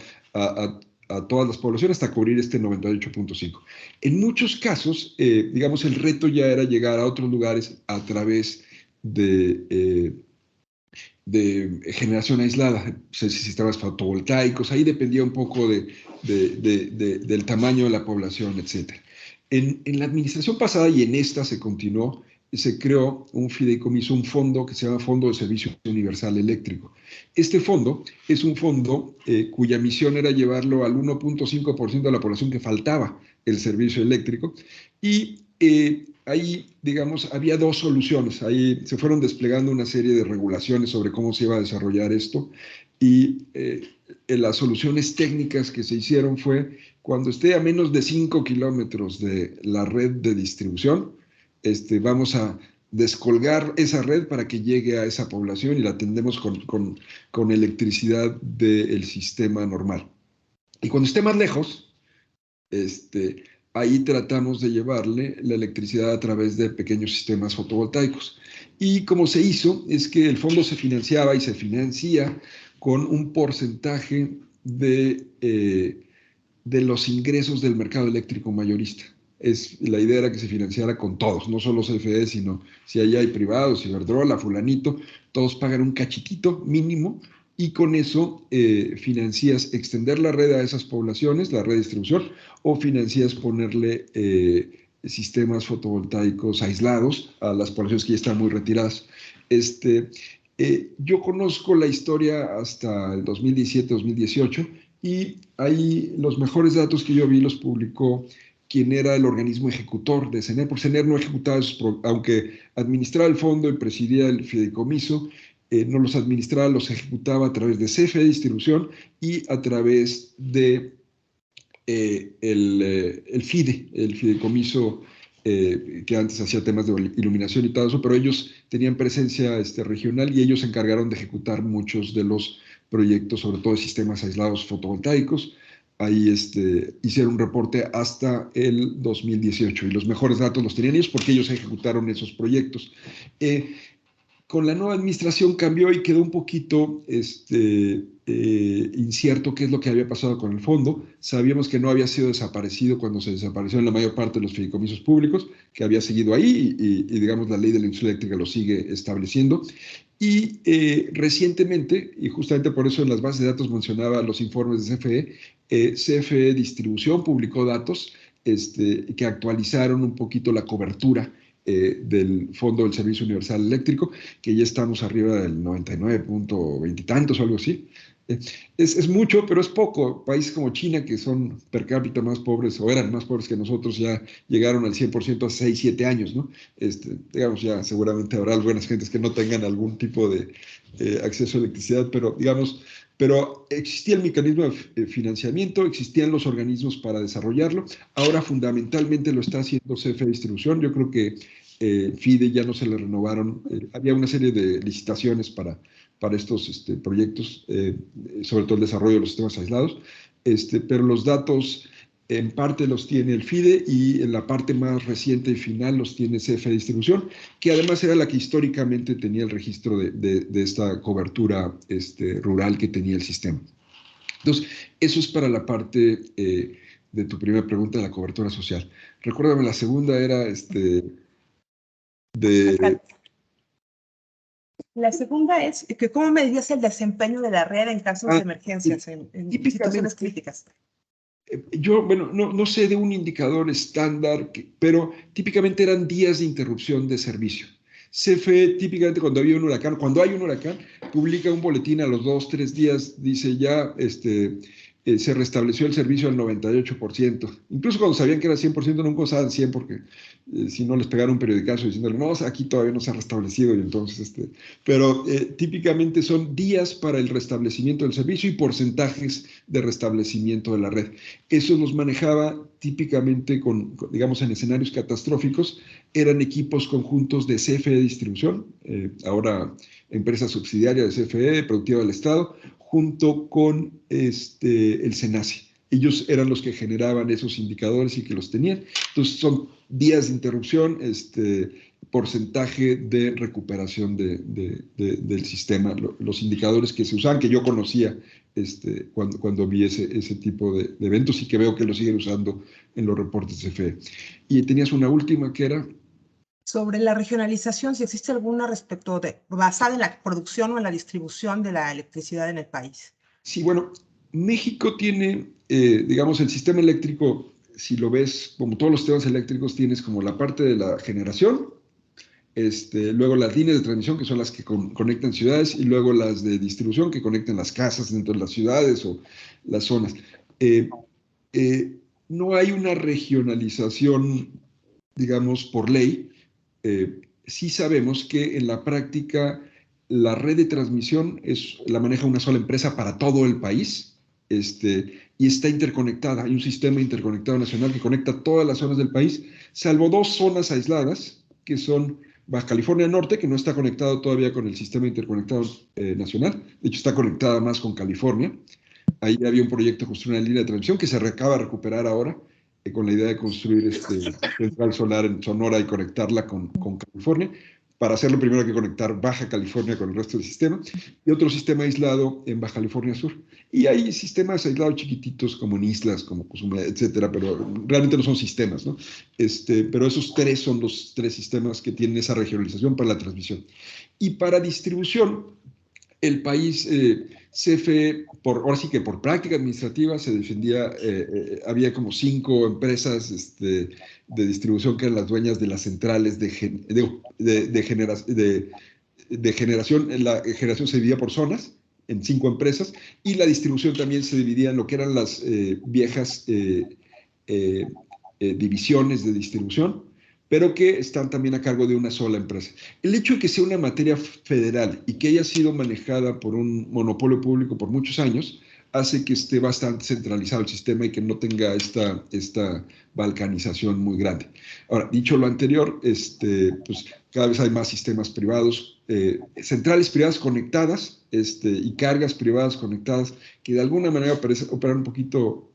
a todas las poblaciones hasta cubrir 98.5. En muchos casos, digamos, el reto ya era llegar a otros lugares a través de generación aislada, sistemas fotovoltaicos, ahí dependía un poco del tamaño de la población, etc. En la administración pasada y en esta se continuó, se creó un fideicomiso, un fondo que se llama Fondo de Servicio Universal Eléctrico. Este fondo es un fondo cuya misión era llevarlo al 1.5% de la población que faltaba el servicio eléctrico y ahí, digamos, había dos soluciones. Ahí se fueron desplegando una serie de regulaciones sobre cómo se iba a desarrollar esto. Y las soluciones técnicas que se hicieron fue, cuando esté a menos de 5 kilómetros de la red de distribución, vamos a descolgar esa red para que llegue a esa población y la atendemos con electricidad del sistema normal. Y cuando esté más lejos, ahí tratamos de llevarle la electricidad a través de pequeños sistemas fotovoltaicos. Y como se hizo, es que el fondo se financiaba y se financia con un porcentaje de los ingresos del mercado eléctrico mayorista. La idea era que se financiara con todos, no solo CFE, sino si allá hay privados, Iberdrola, fulanito, todos pagan un cachitito mínimo y con eso financias extender la red a esas poblaciones, la red de distribución, o financias ponerle sistemas fotovoltaicos aislados a las poblaciones que ya están muy retiradas. Yo conozco la historia hasta el 2017-2018 y ahí los mejores datos que yo vi los publicó quien era el organismo ejecutor de CENER, porque CENER no ejecutaba aunque administraba el fondo y presidía el fideicomiso, no los administraba, los ejecutaba a través de CFE Distribución y a través de el FIDE, el fideicomiso que antes hacía temas de iluminación y todo eso, pero ellos tenían presencia regional y ellos se encargaron de ejecutar muchos de los proyectos, sobre todo de sistemas aislados fotovoltaicos. Ahí hicieron un reporte hasta el 2018 y los mejores datos los tenían ellos porque ellos ejecutaron esos proyectos. Con la nueva administración cambió y quedó un poquito incierto qué es lo que había pasado con el fondo. Sabíamos que no había sido desaparecido cuando se desapareció en la mayor parte de los fideicomisos públicos, que había seguido ahí y digamos, la ley de la industria eléctrica lo sigue estableciendo. Y recientemente, y justamente por eso en las bases de datos mencionaba los informes de CFE, CFE Distribución publicó datos que actualizaron un poquito la cobertura del Fondo del Servicio Universal Eléctrico, que ya estamos arriba del 99.20 y tantos o algo así. Es mucho, pero es poco. Países como China, que son per cápita más pobres, o eran más pobres que nosotros, ya llegaron al 100% hace 6, 7 años, ¿no? Digamos, ya seguramente habrá algunas gentes que no tengan algún tipo de acceso a electricidad, pero digamos, pero existía el mecanismo de financiamiento, existían los organismos para desarrollarlo. Ahora fundamentalmente lo está haciendo CFE Distribución. Yo creo que FIDE ya no se le renovaron. Había una serie de licitaciones para estos proyectos, sobre todo el desarrollo de los sistemas aislados, pero los datos en parte los tiene el FIDE y en la parte más reciente y final los tiene CFE Distribución, que además era la que históricamente tenía el registro de esta cobertura rural que tenía el sistema. Entonces, eso es para la parte de tu primera pregunta de la cobertura social. Recuérdame, la segunda era La segunda es que ¿cómo medías el desempeño de la red en casos de emergencias, en situaciones críticas? Yo, bueno, no sé de un indicador estándar, pero típicamente eran días de interrupción de servicio. CFE típicamente cuando hay un huracán, publica un boletín a los 2, 3 días, dice ya se restableció el servicio al 98%. Incluso cuando sabían que era 100%, nunca usaban 100% porque si no les pegaron un periodicazo diciéndole, no, aquí todavía no se ha restablecido. Y entonces, pero típicamente son días para el restablecimiento del servicio y porcentajes de restablecimiento de la red. Eso los manejaba típicamente digamos, en escenarios catastróficos. Eran equipos conjuntos de CFE Distribución, ahora empresa subsidiaria de CFE, productiva del Estado, junto con el SENACE. Ellos eran los que generaban esos indicadores y que los tenían. Entonces son días de interrupción, porcentaje de recuperación del sistema, los indicadores que se usaban, que yo conocía cuando vi ese tipo de eventos y que veo que lo siguen usando en los reportes de CFE. Y tenías una última que era... Sobre la regionalización, si existe alguna basada en la producción o en la distribución de la electricidad en el país. Sí, bueno, México tiene, digamos, el sistema eléctrico, si lo ves, como todos los sistemas eléctricos, tienes como la parte de la generación, luego las líneas de transmisión, que son las que conectan ciudades, y luego las de distribución, que conectan las casas dentro de las ciudades o las zonas. No hay una regionalización digamos, por ley, sí sabemos que en la práctica la red de transmisión la maneja una sola empresa para todo el país, y está interconectada. Hay un sistema interconectado nacional que conecta todas las zonas del país, salvo 2 zonas aisladas, que son Baja California Norte, que no está conectado todavía con el sistema interconectado nacional, de hecho está conectada más con California. Ahí había un proyecto de construir una línea de transmisión que se acaba de recuperar ahora, con la idea de construir central solar en Sonora y conectarla con California, para hacerlo primero hay que conectar Baja California con el resto del sistema, y otro sistema aislado en Baja California Sur. Y hay sistemas aislados chiquititos como en islas, como Cozumel, etcétera, pero realmente no son sistemas, ¿no? Pero esos 3 son los 3 sistemas que tienen esa regionalización para la transmisión. Y para distribución, el país, CFE, ahora sí que por práctica administrativa se defendía, había como 5 empresas de distribución que eran las dueñas de las centrales de generación. La generación se dividía por zonas, en 5 empresas, y la distribución también se dividía en lo que eran las viejas divisiones de distribución, pero que están también a cargo de una sola empresa. El hecho de que sea una materia federal y que haya sido manejada por un monopolio público por muchos años, hace que esté bastante centralizado el sistema y que no tenga esta balcanización muy grande. Ahora, dicho lo anterior, pues cada vez hay más sistemas privados, centrales privadas conectadas, y cargas privadas conectadas, que de alguna manera operan un poquito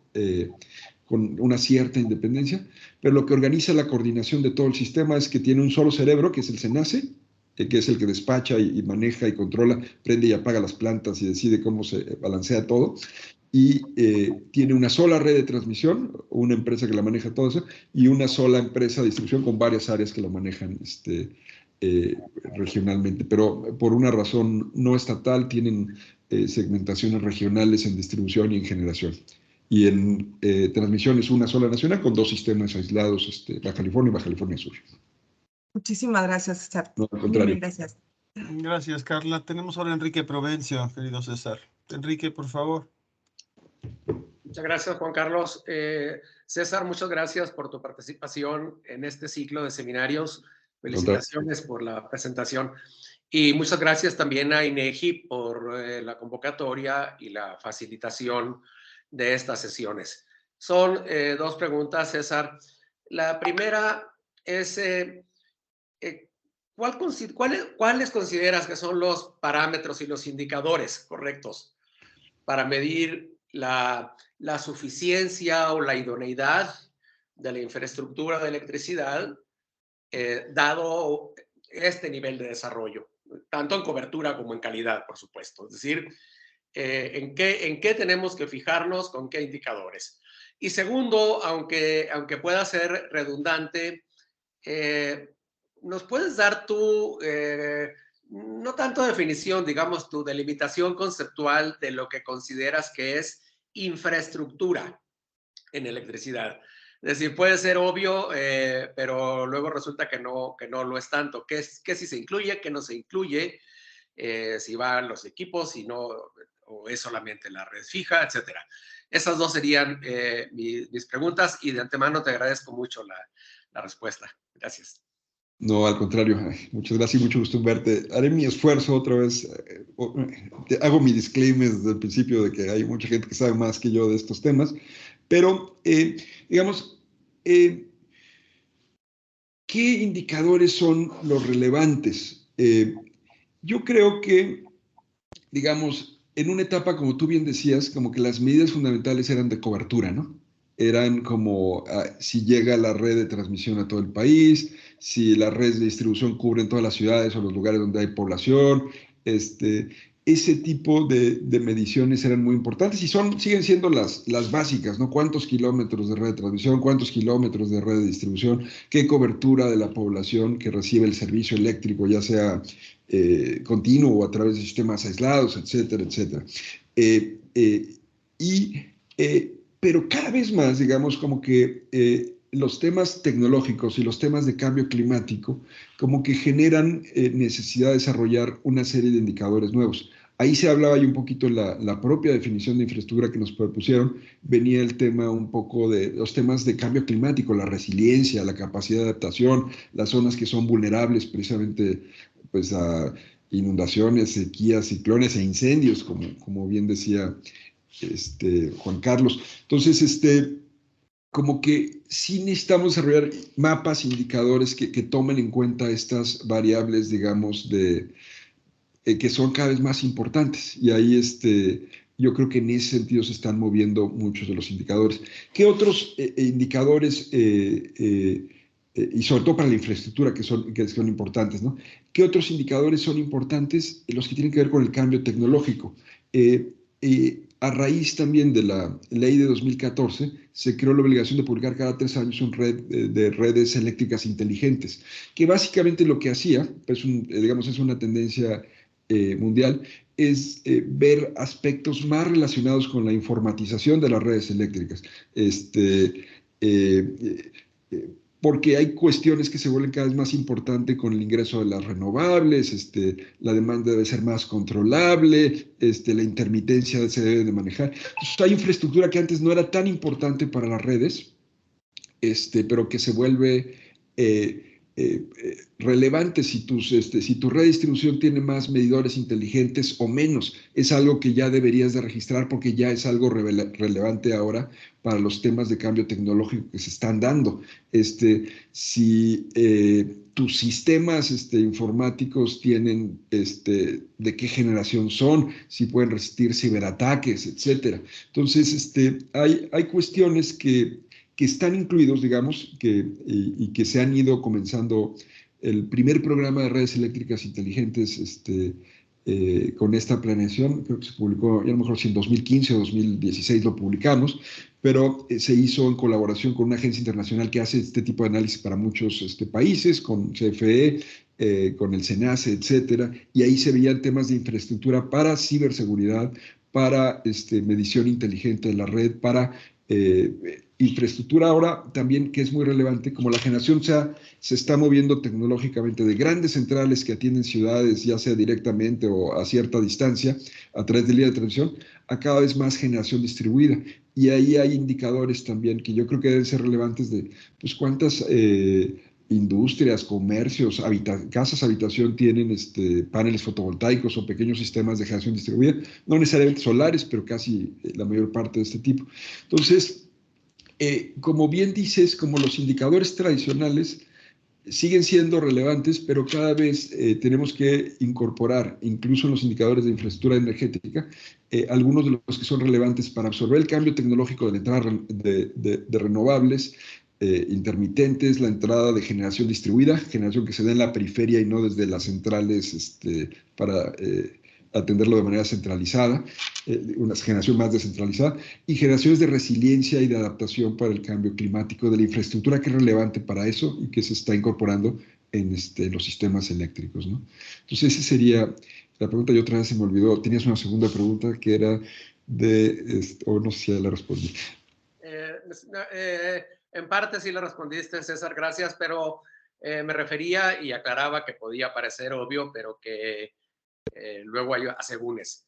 con una cierta independencia, pero lo que organiza la coordinación de todo el sistema es que tiene un solo cerebro, que es el SENACE, que es el que despacha y maneja y controla, prende y apaga las plantas y decide cómo se balancea todo, y tiene una sola red de transmisión, una empresa que la maneja todo eso, y una sola empresa de distribución con varias áreas que lo manejan regionalmente, pero por una razón no estatal tienen segmentaciones regionales en distribución y en generación. Y en transmisión es una sola nacional con 2 sistemas aislados, Baja California y Baja California Sur. Muchísimas gracias, César. No, al contrario. Gracias. Gracias, Carla. Tenemos ahora a Enrique Provencio, querido César. Enrique, por favor. Muchas gracias, Juan Carlos. César, muchas gracias por tu participación en este ciclo de seminarios. Felicitaciones por la presentación. Y muchas gracias también a INEGI por la convocatoria y la facilitación de estas sesiones. Son 2 preguntas, César. La primera es, ¿cuáles consideras que son los parámetros y los indicadores correctos para medir la suficiencia o la idoneidad de la infraestructura de electricidad, dado este nivel de desarrollo, tanto en cobertura como en calidad, por supuesto? Es decir, ¿en qué tenemos que fijarnos, con qué indicadores? Y segundo, aunque pueda ser redundante, ¿nos puedes dar tu, no tanto definición, digamos, tu delimitación conceptual de lo que consideras que es infraestructura en electricidad? Es decir, puede ser obvio, pero luego resulta que no lo es tanto. ¿Qué sí se incluye, qué no se incluye? Si van los equipos, si no, o es solamente la red fija, etcétera. Esas 2 serían mis preguntas, y de antemano te agradezco mucho la respuesta. Gracias. No, al contrario, muchas gracias y mucho gusto en verte. Haré mi esfuerzo otra vez. Hago mi disclaimer desde el principio de que hay mucha gente que sabe más que yo de estos temas, pero digamos, ¿qué indicadores son los relevantes? Yo creo que, digamos, en una etapa, como tú bien decías, como que las medidas fundamentales eran de cobertura, ¿no? Eran como si llega la red de transmisión a todo el país, si las redes de distribución cubren todas las ciudades o los lugares donde hay población. Ese tipo de mediciones eran muy importantes y siguen siendo las básicas, ¿no? ¿Cuántos kilómetros de red de transmisión? ¿Cuántos kilómetros de red de distribución? ¿Qué cobertura de la población que recibe el servicio eléctrico, ya sea continuo o a través de sistemas aislados, etcétera, etcétera? Pero cada vez más, digamos, como que los temas tecnológicos y los temas de cambio climático como que generan necesidad de desarrollar una serie de indicadores nuevos. Ahí se hablaba ya un poquito la propia definición de infraestructura que nos propusieron, venía el tema un poco de los temas de cambio climático, la resiliencia, la capacidad de adaptación, las zonas que son vulnerables precisamente pues, a inundaciones, sequías, ciclones e incendios, como bien decía Juan Carlos. Entonces, como que sí necesitamos desarrollar mapas, indicadores que tomen en cuenta estas variables, digamos, que son cada vez más importantes. Y ahí yo creo que en ese sentido se están moviendo muchos de los indicadores. ¿Qué otros indicadores, y sobre todo para la infraestructura, que son importantes, ¿no? ¿Qué otros indicadores son importantes? Los que tienen que ver con el cambio tecnológico. A raíz también de la ley de 2014, se creó la obligación de publicar cada 3 años un red de redes eléctricas inteligentes, que básicamente lo que hacía, pues digamos, es una tendencia mundial, es ver aspectos más relacionados con la informatización de las redes eléctricas. Porque hay cuestiones que se vuelven cada vez más importantes con el ingreso de las renovables, la demanda debe ser más controlable, la intermitencia se debe de manejar. Entonces, hay infraestructura que antes no era tan importante para las redes, pero que se vuelve relevante si tu red de distribución tiene más medidores inteligentes o menos. Es algo que ya deberías de registrar porque ya es algo relevante ahora para los temas de cambio tecnológico que se están dando. Si tus sistemas informáticos tienen, de qué generación son, si pueden resistir ciberataques, etcétera. Entonces, hay cuestiones que están incluidos, digamos, y que se han ido comenzando. El primer programa de redes eléctricas inteligentes con esta planeación, creo que se publicó, ya a lo mejor si en 2015 o 2016 lo publicamos, pero se hizo en colaboración con una agencia internacional que hace este tipo de análisis para muchos países, con CFE, con el SENACE, etcétera, y ahí se veían temas de infraestructura para ciberseguridad, para medición inteligente de la red, para infraestructura ahora también, que es muy relevante, como la generación se está moviendo tecnológicamente de grandes centrales que atienden ciudades, ya sea directamente o a cierta distancia, a través de línea de transmisión, a cada vez más generación distribuida. Y ahí hay indicadores también que yo creo que deben ser relevantes de pues, cuántas industrias, comercios, casas habitación tienen paneles fotovoltaicos o pequeños sistemas de generación distribuida, no necesariamente solares, pero casi la mayor parte de este tipo. Entonces, como bien dices, como los indicadores tradicionales siguen siendo relevantes, pero cada vez tenemos que incorporar, incluso en los indicadores de infraestructura energética, algunos de los que son relevantes para absorber el cambio tecnológico de la entrada de renovables, intermitentes, la entrada de generación distribuida, generación que se da en la periferia y no desde las centrales para atenderlo de manera centralizada, una generación más descentralizada, y generaciones de resiliencia y de adaptación para el cambio climático, de la infraestructura que es relevante para eso y que se está incorporando en los sistemas eléctricos, ¿no? Entonces, esa sería la pregunta. Y otra vez se me olvidó, tenías una segunda pregunta que era o no sé si ya la respondí. En parte sí la respondiste, César, gracias, pero me refería y aclaraba que podía parecer obvio, pero que luego hay asegúnes.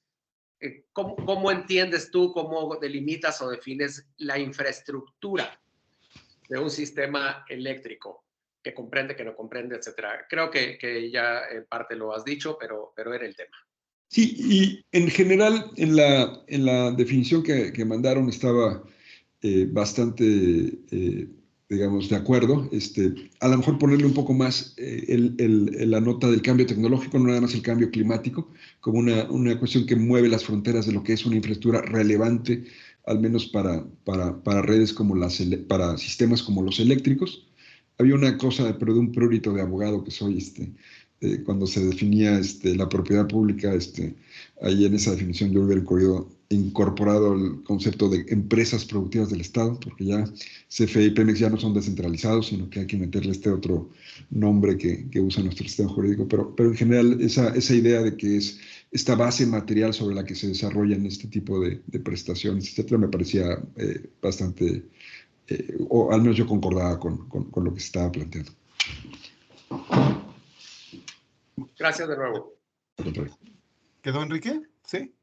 ¿Cómo entiendes tú, cómo delimitas o defines la infraestructura de un sistema eléctrico que comprende, que no comprende, etcétera? Creo que ya en parte lo has dicho, pero era el tema. Sí, y en general en la definición que mandaron estaba bastante, digamos, de acuerdo. A lo mejor ponerle un poco más la nota del cambio tecnológico, no nada más el cambio climático, como una cuestión que mueve las fronteras de lo que es una infraestructura relevante, al menos para redes como para sistemas como los eléctricos. Había una cosa, pero de un prurito de abogado que soy, cuando se definía la propiedad pública, ahí en esa definición yo hubiera incorporado el concepto de empresas productivas del Estado, porque ya CFE y Pemex ya no son descentralizados, sino que hay que meterle otro nombre que usa nuestro sistema jurídico, pero en general esa idea de que es esta base material sobre la que se desarrollan este tipo de prestaciones, etcétera, me parecía bastante, o al menos yo concordaba con lo que se estaba planteando. Gracias de nuevo. ¿Quedó Enrique? ¿Sí?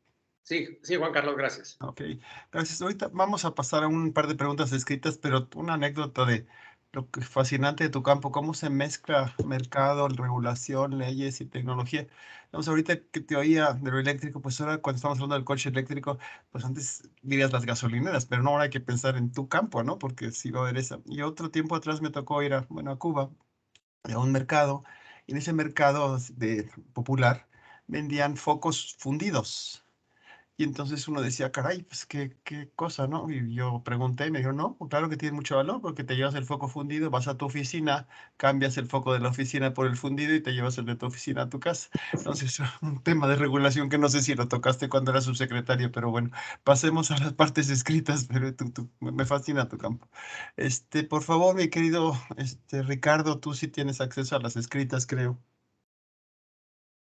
Sí, Juan Carlos, gracias. Ok, gracias. Ahorita vamos a pasar a un par de preguntas escritas, pero una anécdota de lo que es fascinante de tu campo, cómo se mezcla mercado, regulación, leyes y tecnología. Vamos, ahorita que te oía de lo eléctrico, pues ahora cuando estamos hablando del coche eléctrico, pues antes dirías las gasolineras, pero no, ahora hay que pensar en tu campo, ¿no? Porque sí va a haber esa. Y otro tiempo atrás me tocó ir a Cuba, a un mercado, y en ese mercado popular vendían focos fundidos. Y entonces uno decía, caray, pues qué cosa, ¿no? Y yo pregunté y me dijeron, no, pues claro que tiene mucho valor porque te llevas el foco fundido, vas a tu oficina, cambias el foco de la oficina por el fundido y te llevas el de tu oficina a tu casa. Entonces, un tema de regulación que no sé si lo tocaste cuando eras subsecretario, pero bueno, pasemos a las partes escritas, pero me fascina tu campo. Por favor, mi querido Ricardo, tú sí tienes acceso a las escritas, creo.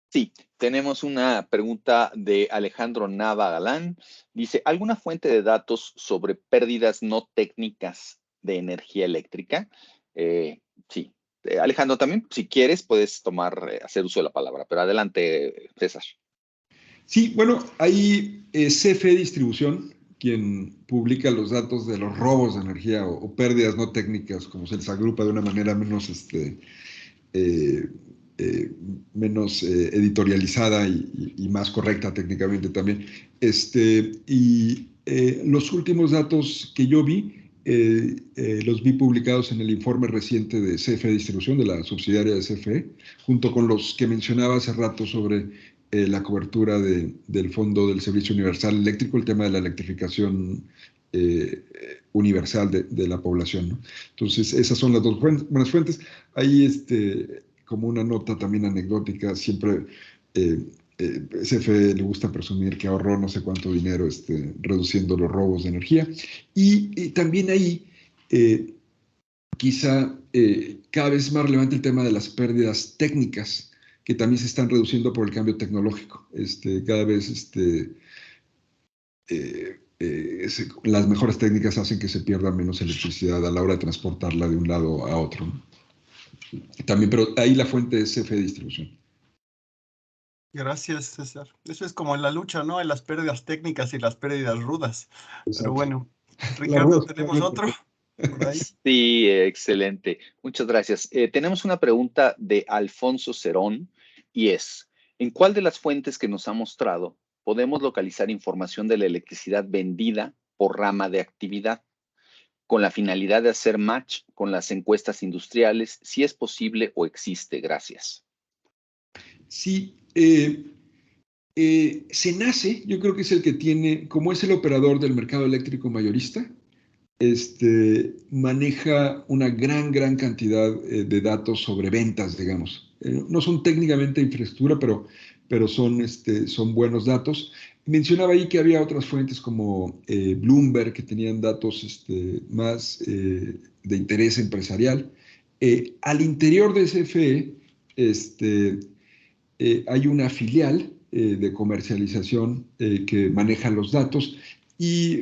Sí, tenemos una pregunta de Alejandro Nava Galán. Dice, ¿alguna fuente de datos sobre pérdidas no técnicas de energía eléctrica? Sí. Alejandro, también, si quieres, puedes hacer uso de la palabra, pero adelante, César. Sí, bueno, hay CFE Distribución, quien publica los datos de los robos de energía o pérdidas no técnicas, como se les agrupa de una manera menos editorializada y más correcta técnicamente también. Los últimos datos que yo vi, los vi publicados en el informe reciente de CFE Distribución, de la subsidiaria de CFE, junto con los que mencionaba hace rato sobre la cobertura del Fondo del Servicio Universal Eléctrico, el tema de la electrificación universal de la población, ¿no? Entonces, esas son las dos buenas fuentes. Ahí, como una nota también anecdótica, siempre CFE le gusta presumir que ahorró no sé cuánto dinero reduciendo los robos de energía. Y también ahí, quizá cada vez más relevante el tema de las pérdidas técnicas, que también se están reduciendo por el cambio tecnológico. Cada vez las mejores técnicas hacen que se pierda menos electricidad a la hora de transportarla de un lado a otro, ¿no? También, pero ahí la fuente es CFE Distribución. Gracias, César. Eso es como en la lucha, ¿no? En las pérdidas técnicas y las pérdidas rudas. Exacto. Pero bueno, Ricardo, ¿tenemos otro por ahí? Sí, excelente. Muchas gracias. Tenemos una pregunta de Alfonso Cerón y es, ¿en cuál de las fuentes que nos ha mostrado podemos localizar información de la electricidad vendida por rama de actividad con la finalidad de hacer match con las encuestas industriales, si es posible o existe? Gracias. Sí, Cenace, yo creo que es el que tiene, como es el operador del mercado eléctrico mayorista, maneja una gran cantidad de datos sobre ventas, digamos. No son técnicamente infraestructura, pero son buenos datos. Mencionaba ahí que había otras fuentes como Bloomberg, que tenían datos más de interés empresarial. Al interior de CFE hay una filial de comercialización que maneja los datos,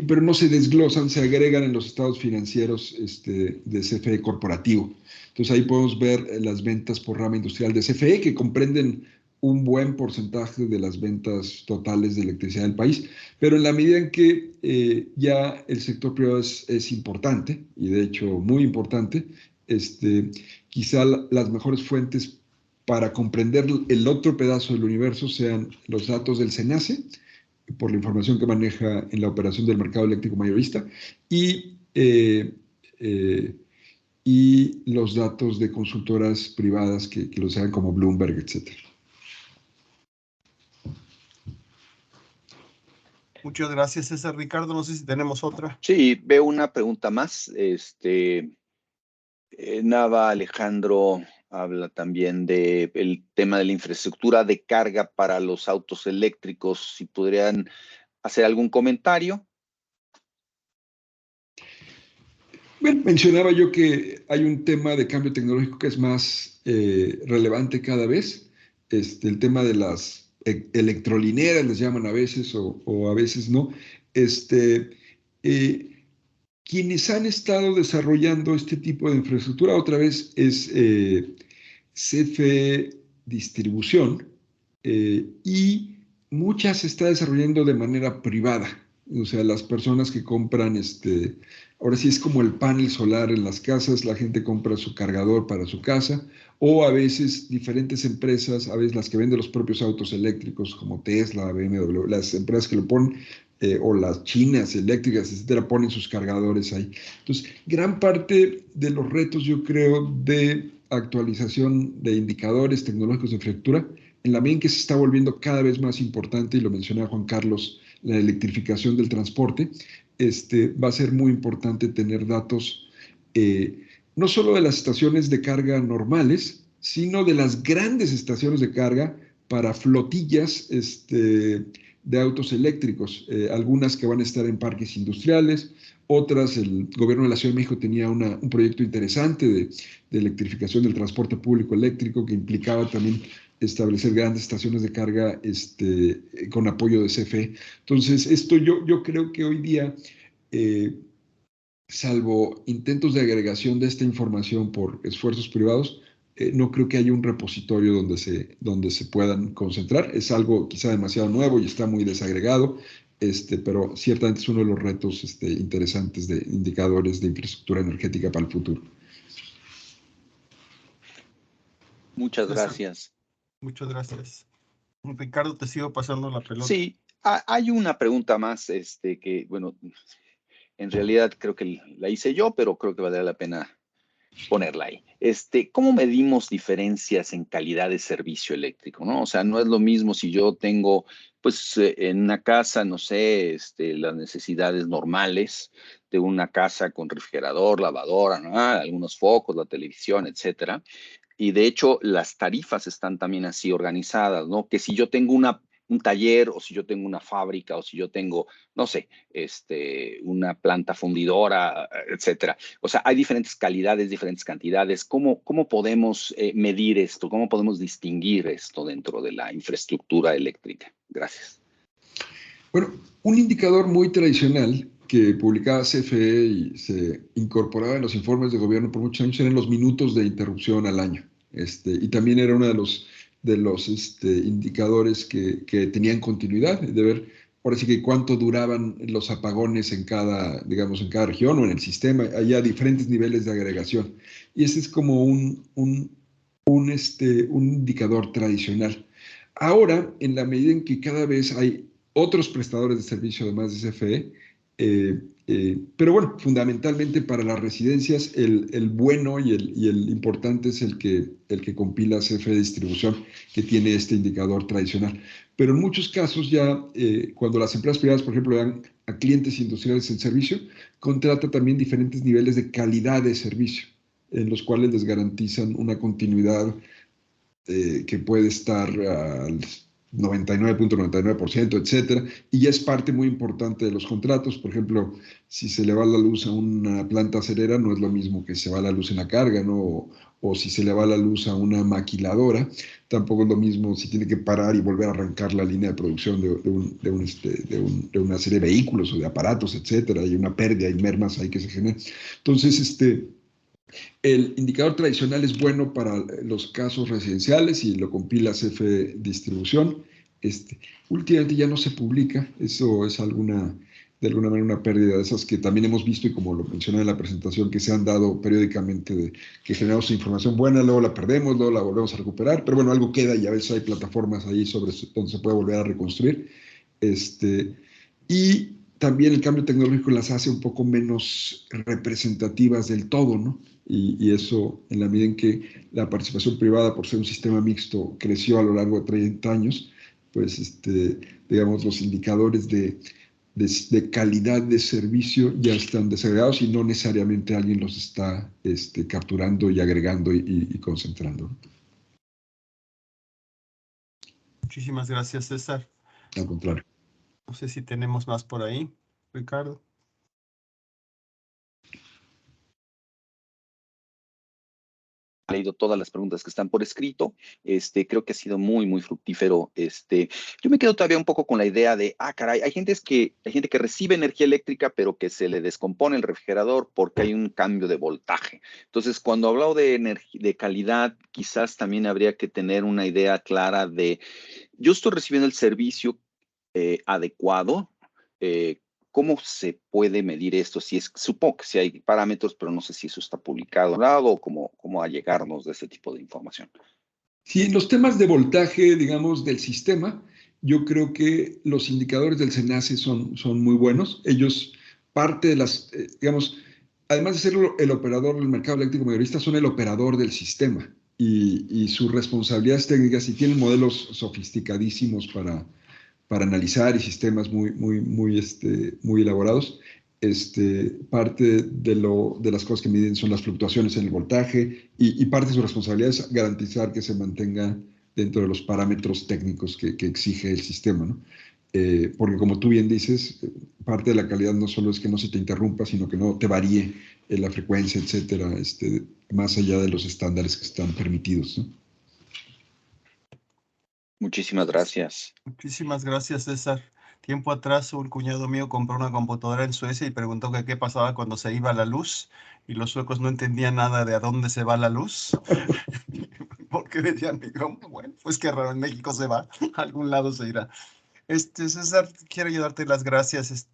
pero no se desglosan, se agregan en los estados financieros de CFE corporativo. Entonces ahí podemos ver las ventas por rama industrial de CFE, que comprenden un buen porcentaje de las ventas totales de electricidad del país, pero en la medida en que ya el sector privado es importante, y de hecho muy importante, quizá las mejores fuentes para comprender el otro pedazo del universo sean los datos del Cenace, por la información que maneja en la operación del mercado eléctrico mayorista, y los datos de consultoras privadas que los hagan como Bloomberg, etc. Muchas gracias, César. Ricardo, no sé si tenemos otra. Sí, veo una pregunta más. Nava Alejandro habla también del tema de la infraestructura de carga para los autos eléctricos. Si podrían hacer algún comentario. Bueno, mencionaba yo que hay un tema de cambio tecnológico que es más relevante cada vez. El tema de las electrolineras, les llaman a veces o a veces no. Quienes han estado desarrollando este tipo de infraestructura, otra vez, es CFE Distribución y muchas se está desarrollando de manera privada. O sea, las personas que compran, ahora sí es como el panel solar en las casas, la gente compra su cargador para su casa, o a veces diferentes empresas, a veces las que venden los propios autos eléctricos, como Tesla, BMW, las empresas que lo ponen, o las chinas eléctricas, etcétera, ponen sus cargadores ahí. Entonces, gran parte de los retos, yo creo, de actualización de indicadores tecnológicos de infraestructura, en la medida en que se está volviendo cada vez más importante, y lo mencionaba Juan Carlos, la electrificación del transporte, va a ser muy importante tener datos no solo de las estaciones de carga normales, sino de las grandes estaciones de carga para flotillas de autos eléctricos, algunas que van a estar en parques industriales, otras, el gobierno de la Ciudad de México tenía un proyecto interesante de electrificación del transporte público eléctrico que implicaba también establecer grandes estaciones de carga con apoyo de CFE. Entonces, esto yo creo que hoy día, salvo intentos de agregación de esta información por esfuerzos privados, no creo que haya un repositorio donde se puedan concentrar. Es algo quizá demasiado nuevo y está muy desagregado, pero ciertamente es uno de los retos interesantes de indicadores de infraestructura energética para el futuro. Muchas gracias. Muchas gracias. Ricardo, te sigo pasando la pelota. Sí, hay una pregunta más, que, bueno, en realidad creo que la hice yo, pero creo que valdría la pena ponerla ahí. ¿Cómo medimos diferencias en calidad de servicio eléctrico, no? O sea, no es lo mismo si yo tengo, pues, en una casa, no sé, las necesidades normales de una casa con refrigerador, lavadora, ¿no? Algunos focos, la televisión, etcétera. Y de hecho, las tarifas están también así organizadas, ¿no? Que si yo tengo un taller, o si yo tengo una fábrica, o si yo tengo, no sé, una planta fundidora, etcétera. O sea, hay diferentes calidades, diferentes cantidades. ¿Cómo podemos medir esto? ¿Cómo podemos distinguir esto dentro de la infraestructura eléctrica? Gracias. Bueno, un indicador muy tradicional que publicaba CFE y se incorporaba en los informes de gobierno por muchos años eran los minutos de interrupción al año. Y también era uno de los indicadores que tenían continuidad, de ver ahora sí que cuánto duraban los apagones en cada, digamos, en cada región o en el sistema. Había diferentes niveles de agregación. Y ese es como un indicador tradicional. Ahora, en la medida en que cada vez hay otros prestadores de servicio además de CFE, pero bueno, fundamentalmente para las residencias el bueno y el importante es el que compila CFE Distribución, que tiene este indicador tradicional. Pero en muchos casos ya, cuando las empresas privadas, por ejemplo, dan a clientes industriales el servicio, contrata también diferentes niveles de calidad de servicio, en los cuales les garantizan una continuidad que puede estar al 99.99%, etcétera, y ya es parte muy importante de los contratos. Por ejemplo, si se le va la luz a una planta acerera, no es lo mismo que se va la luz en la carga, ¿no? O si se le va la luz a una maquiladora, tampoco es lo mismo si tiene que parar y volver a arrancar la línea de producción de una serie de vehículos o de aparatos, etcétera. Hay una pérdida, hay mermas ahí que se generan. Entonces, el indicador tradicional es bueno para los casos residenciales y lo compila CFE Distribución. Últimamente ya no se publica, eso es de alguna manera una pérdida de esas que también hemos visto, y como lo mencioné en la presentación, que se han dado periódicamente, que generamos información buena, luego la perdemos, luego la volvemos a recuperar, pero bueno, algo queda y a veces hay plataformas ahí donde se puede volver a reconstruir. Y también el cambio tecnológico las hace un poco menos representativas del todo, ¿no? Y eso, en la medida en que la participación privada, por ser un sistema mixto, creció a lo largo de 30 años, pues, digamos, los indicadores de calidad de servicio ya están desagregados y no necesariamente alguien los está capturando y agregando y concentrando. Muchísimas gracias, César. Al contrario. No sé si tenemos más por ahí, Ricardo. Leído todas las preguntas que están por escrito. Creo que ha sido muy, muy fructífero. Yo me quedo todavía un poco con la idea de, caray, hay gente que recibe energía eléctrica, pero que se le descompone el refrigerador porque hay un cambio de voltaje. Entonces, cuando hablo de calidad, quizás también habría que tener una idea clara de yo estoy recibiendo el servicio adecuado. ¿Cómo se puede medir esto? Supongo que sí hay parámetros, pero no sé si eso está publicado o cómo allegarnos de ese tipo de información. Sí, en los temas de voltaje, digamos, del sistema, yo creo que los indicadores del SENACE son muy buenos. Ellos, parte de las, digamos, además de ser el operador del mercado eléctrico mayorista, son el operador del sistema. Y sus responsabilidades técnicas, y tienen modelos sofisticadísimos para analizar y sistemas muy elaborados. Parte de las cosas que miden son las fluctuaciones en el voltaje y parte de su responsabilidad es garantizar que se mantenga dentro de los parámetros técnicos que exige el sistema, ¿no? Porque como tú bien dices, parte de la calidad no solo es que no se te interrumpa, sino que no te varíe la frecuencia, etcétera, más allá de los estándares que están permitidos, ¿no? Muchísimas gracias. Muchísimas gracias, César. Tiempo atrás, un cuñado mío compró una computadora en Suecia y preguntó que qué pasaba cuando se iba la luz, y los suecos no entendían nada de a dónde se va la luz. Porque decían, bueno, pues qué raro, en México se va, a algún lado se irá. César, quiero darte las gracias.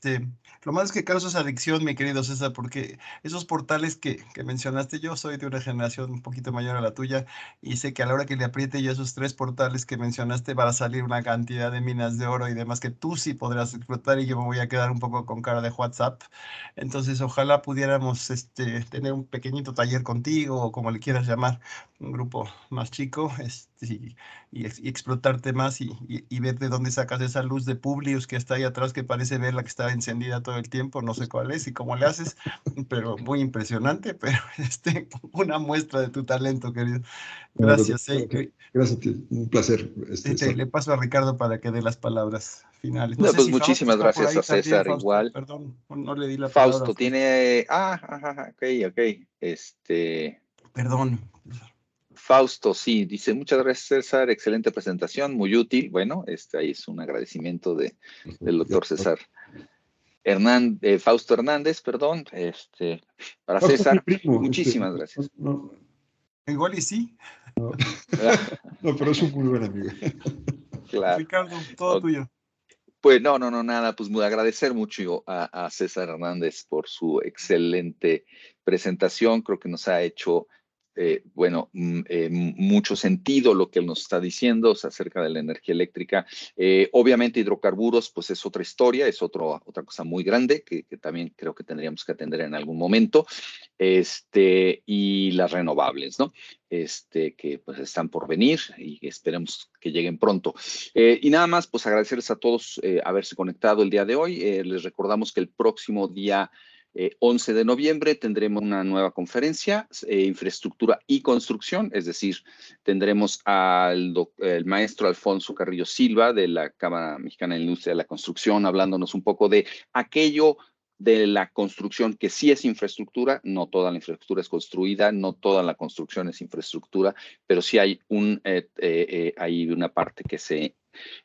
Lo malo es que causas adicción, mi querido César, porque esos portales que mencionaste, yo soy de una generación un poquito mayor a la tuya, y sé que a la hora que le apriete yo esos 3 portales que mencionaste, va a salir una cantidad de minas de oro y demás que tú sí podrás explotar, y yo me voy a quedar un poco con cara de WhatsApp. Entonces, ojalá pudiéramos tener un pequeñito taller contigo, o como le quieras llamar, un grupo más chico, y explotarte más y ver de dónde sacas esa luz de Publius que está ahí atrás, que parece ver la que está encendida todo el tiempo. No sé cuál es y cómo le haces, pero muy impresionante. Pero una muestra de tu talento, querido. Gracias. Gracias a ti, un placer. Le paso a Ricardo para que dé las palabras finales. No No, sé pues si Fausto muchísimas está por gracias ahí a también, César, Fausto. igual. Perdón, no le di la palabra. Fausto tiene... ok. Perdón. Fausto, sí, dice, muchas gracias, César, excelente presentación, muy útil. Bueno, ahí es un agradecimiento del doctor César Fausto Hernández, perdón, para Fausto es mi César. primo. Muchísimas gracias. Igual y sí. No, pero es un muy buen amigo. Claro. Ricardo, todo tuyo. Pues no, nada, pues agradecer mucho a César Hernández por su excelente presentación. Creo que nos ha hecho, mucho sentido lo que él nos está diciendo, o sea, acerca de la energía eléctrica. Obviamente hidrocarburos, pues es otra historia, es otra cosa muy grande que también creo que tendríamos que atender en algún momento. Y las renovables, ¿no? Que pues están por venir y esperemos que lleguen pronto. Y nada más, pues agradecerles a todos haberse conectado el día de hoy. Les recordamos que el próximo día 11 de noviembre tendremos una nueva conferencia, infraestructura y construcción, es decir, tendremos el maestro Alfonso Carrillo Silva de la Cámara Mexicana de la Industria de la Construcción, hablándonos un poco de aquello de la construcción que sí es infraestructura. No toda la infraestructura es construida, no toda la construcción es infraestructura, pero sí hay una parte que se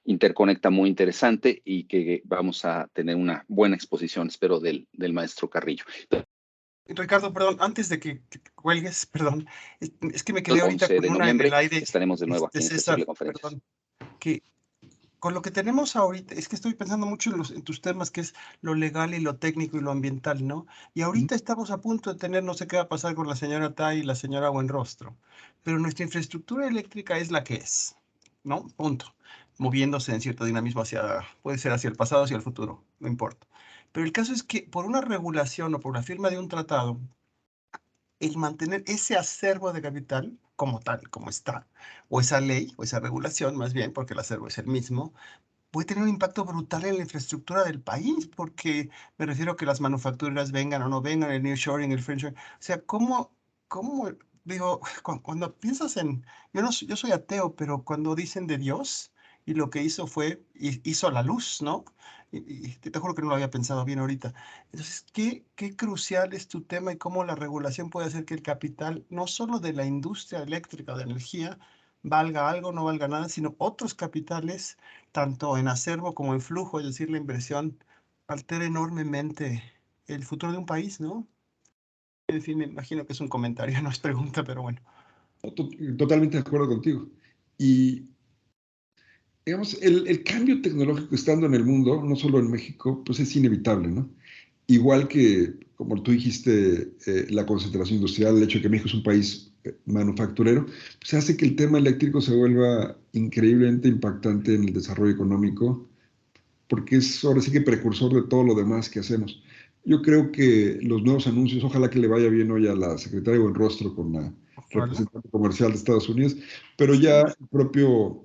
interconecta muy interesante y que vamos a tener una buena exposición, espero, del maestro Carrillo. Ricardo, perdón, antes de que cuelgues, perdón, es que me quedé El ahorita 11 con de una en noviembre el aire. estaremos de nuevo aquí en César, Ciclo de Conferencias. perdón, que con lo que tenemos ahorita, es que estoy pensando mucho en tus temas, que es lo legal y lo técnico y lo ambiental, ¿no? Y ahorita estamos a punto de tener, no sé qué va a pasar con la señora Tai y la señora Buenrostro, pero nuestra infraestructura eléctrica es la que es, ¿no? Punto. Moviéndose en cierto dinamismo puede ser hacia el pasado, hacia el futuro, no importa. Pero el caso es que por una regulación o por la firma de un tratado, el mantener ese acervo de capital como tal, como está, o esa ley, o esa regulación más bien, porque el acervo es el mismo, puede tener un impacto brutal en la infraestructura del país, porque me refiero a que las manufacturas vengan o no vengan, el nearshoring, el friendshoring. O sea, digo, cuando piensas yo soy ateo, pero cuando dicen de Dios, y lo que hizo fue, hizo la luz, ¿no? Y te juro que no lo había pensado bien ahorita. Entonces, qué crucial es tu tema y cómo la regulación puede hacer que el capital, no solo de la industria eléctrica, de energía, valga algo, no valga nada, sino otros capitales, tanto en acervo como en flujo, es decir, la inversión, altera enormemente el futuro de un país, ¿no? En fin, me imagino que es un comentario, no es pregunta, pero bueno. Totalmente de acuerdo contigo. Y digamos, el cambio tecnológico estando en el mundo, no solo en México, pues es inevitable, ¿no? Igual que, como tú dijiste, la concentración industrial, el hecho de que México es un país manufacturero, pues hace que el tema eléctrico se vuelva increíblemente impactante en el desarrollo económico, porque es ahora sí que precursor de todo lo demás que hacemos. Yo creo que los nuevos anuncios, ojalá que le vaya bien hoy a la secretaria Buenrostro con la Ojalá. representante comercial de Estados Unidos, pero ya el propio,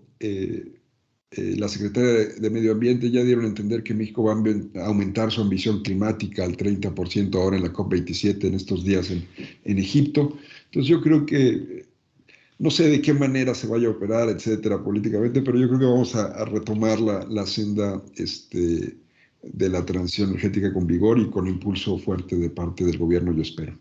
la secretaria de Medio Ambiente ya dieron a entender que México va a aumentar su ambición climática al 30% ahora en la COP27 en estos días en Egipto. Entonces yo creo que no sé de qué manera se vaya a operar, etcétera, políticamente, pero yo creo que vamos a retomar la senda de la transición energética con vigor y con impulso fuerte de parte del gobierno, yo espero.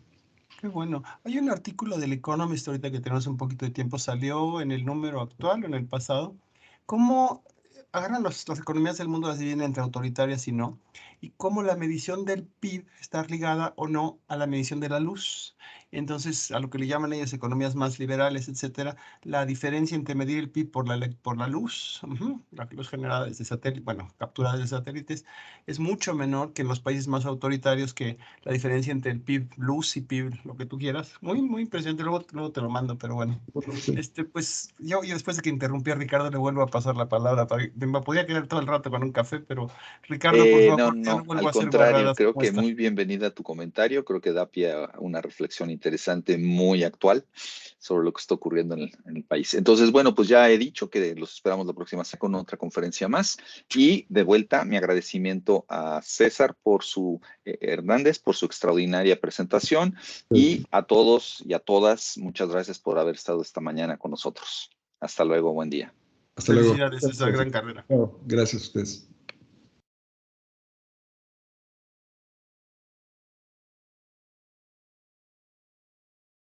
Qué bueno. Hay un artículo del Economist ahorita que tenemos un poquito de tiempo, salió en el número actual o en el pasado. ¿Cómo agarran las economías del mundo, las dividen entre autoritarias y no? Y cómo la medición del PIB está ligada o no a la medición de la luz. Entonces, a lo que le llaman ellas economías más liberales, etcétera, la diferencia entre medir el PIB por la luz, la luz generada desde satélite, bueno, capturada desde satélites, es mucho menor que en los países más autoritarios, que la diferencia entre el PIB luz y PIB, lo que tú quieras. Muy, muy impresionante. Luego te lo mando, pero bueno. Sí. Pues yo después de que interrumpí a Ricardo, le vuelvo a pasar la palabra. Me podía quedar todo el rato con un café, pero Ricardo, por No, favor, ya no no, vuelvo al a hacer contrario, guarradas creo como que esta. muy bienvenida a tu comentario, creo que da pie a una reflexión interesante, muy actual, sobre lo que está ocurriendo en el país. Entonces, bueno, pues ya he dicho que los esperamos la próxima semana con otra conferencia más, y de vuelta mi agradecimiento a César por Hernández, por su extraordinaria presentación, y a todos y a todas, muchas gracias por haber estado esta mañana con nosotros. Hasta luego, buen día. Hasta luego. Felicidades, esa gran carrera. Gracias a ustedes.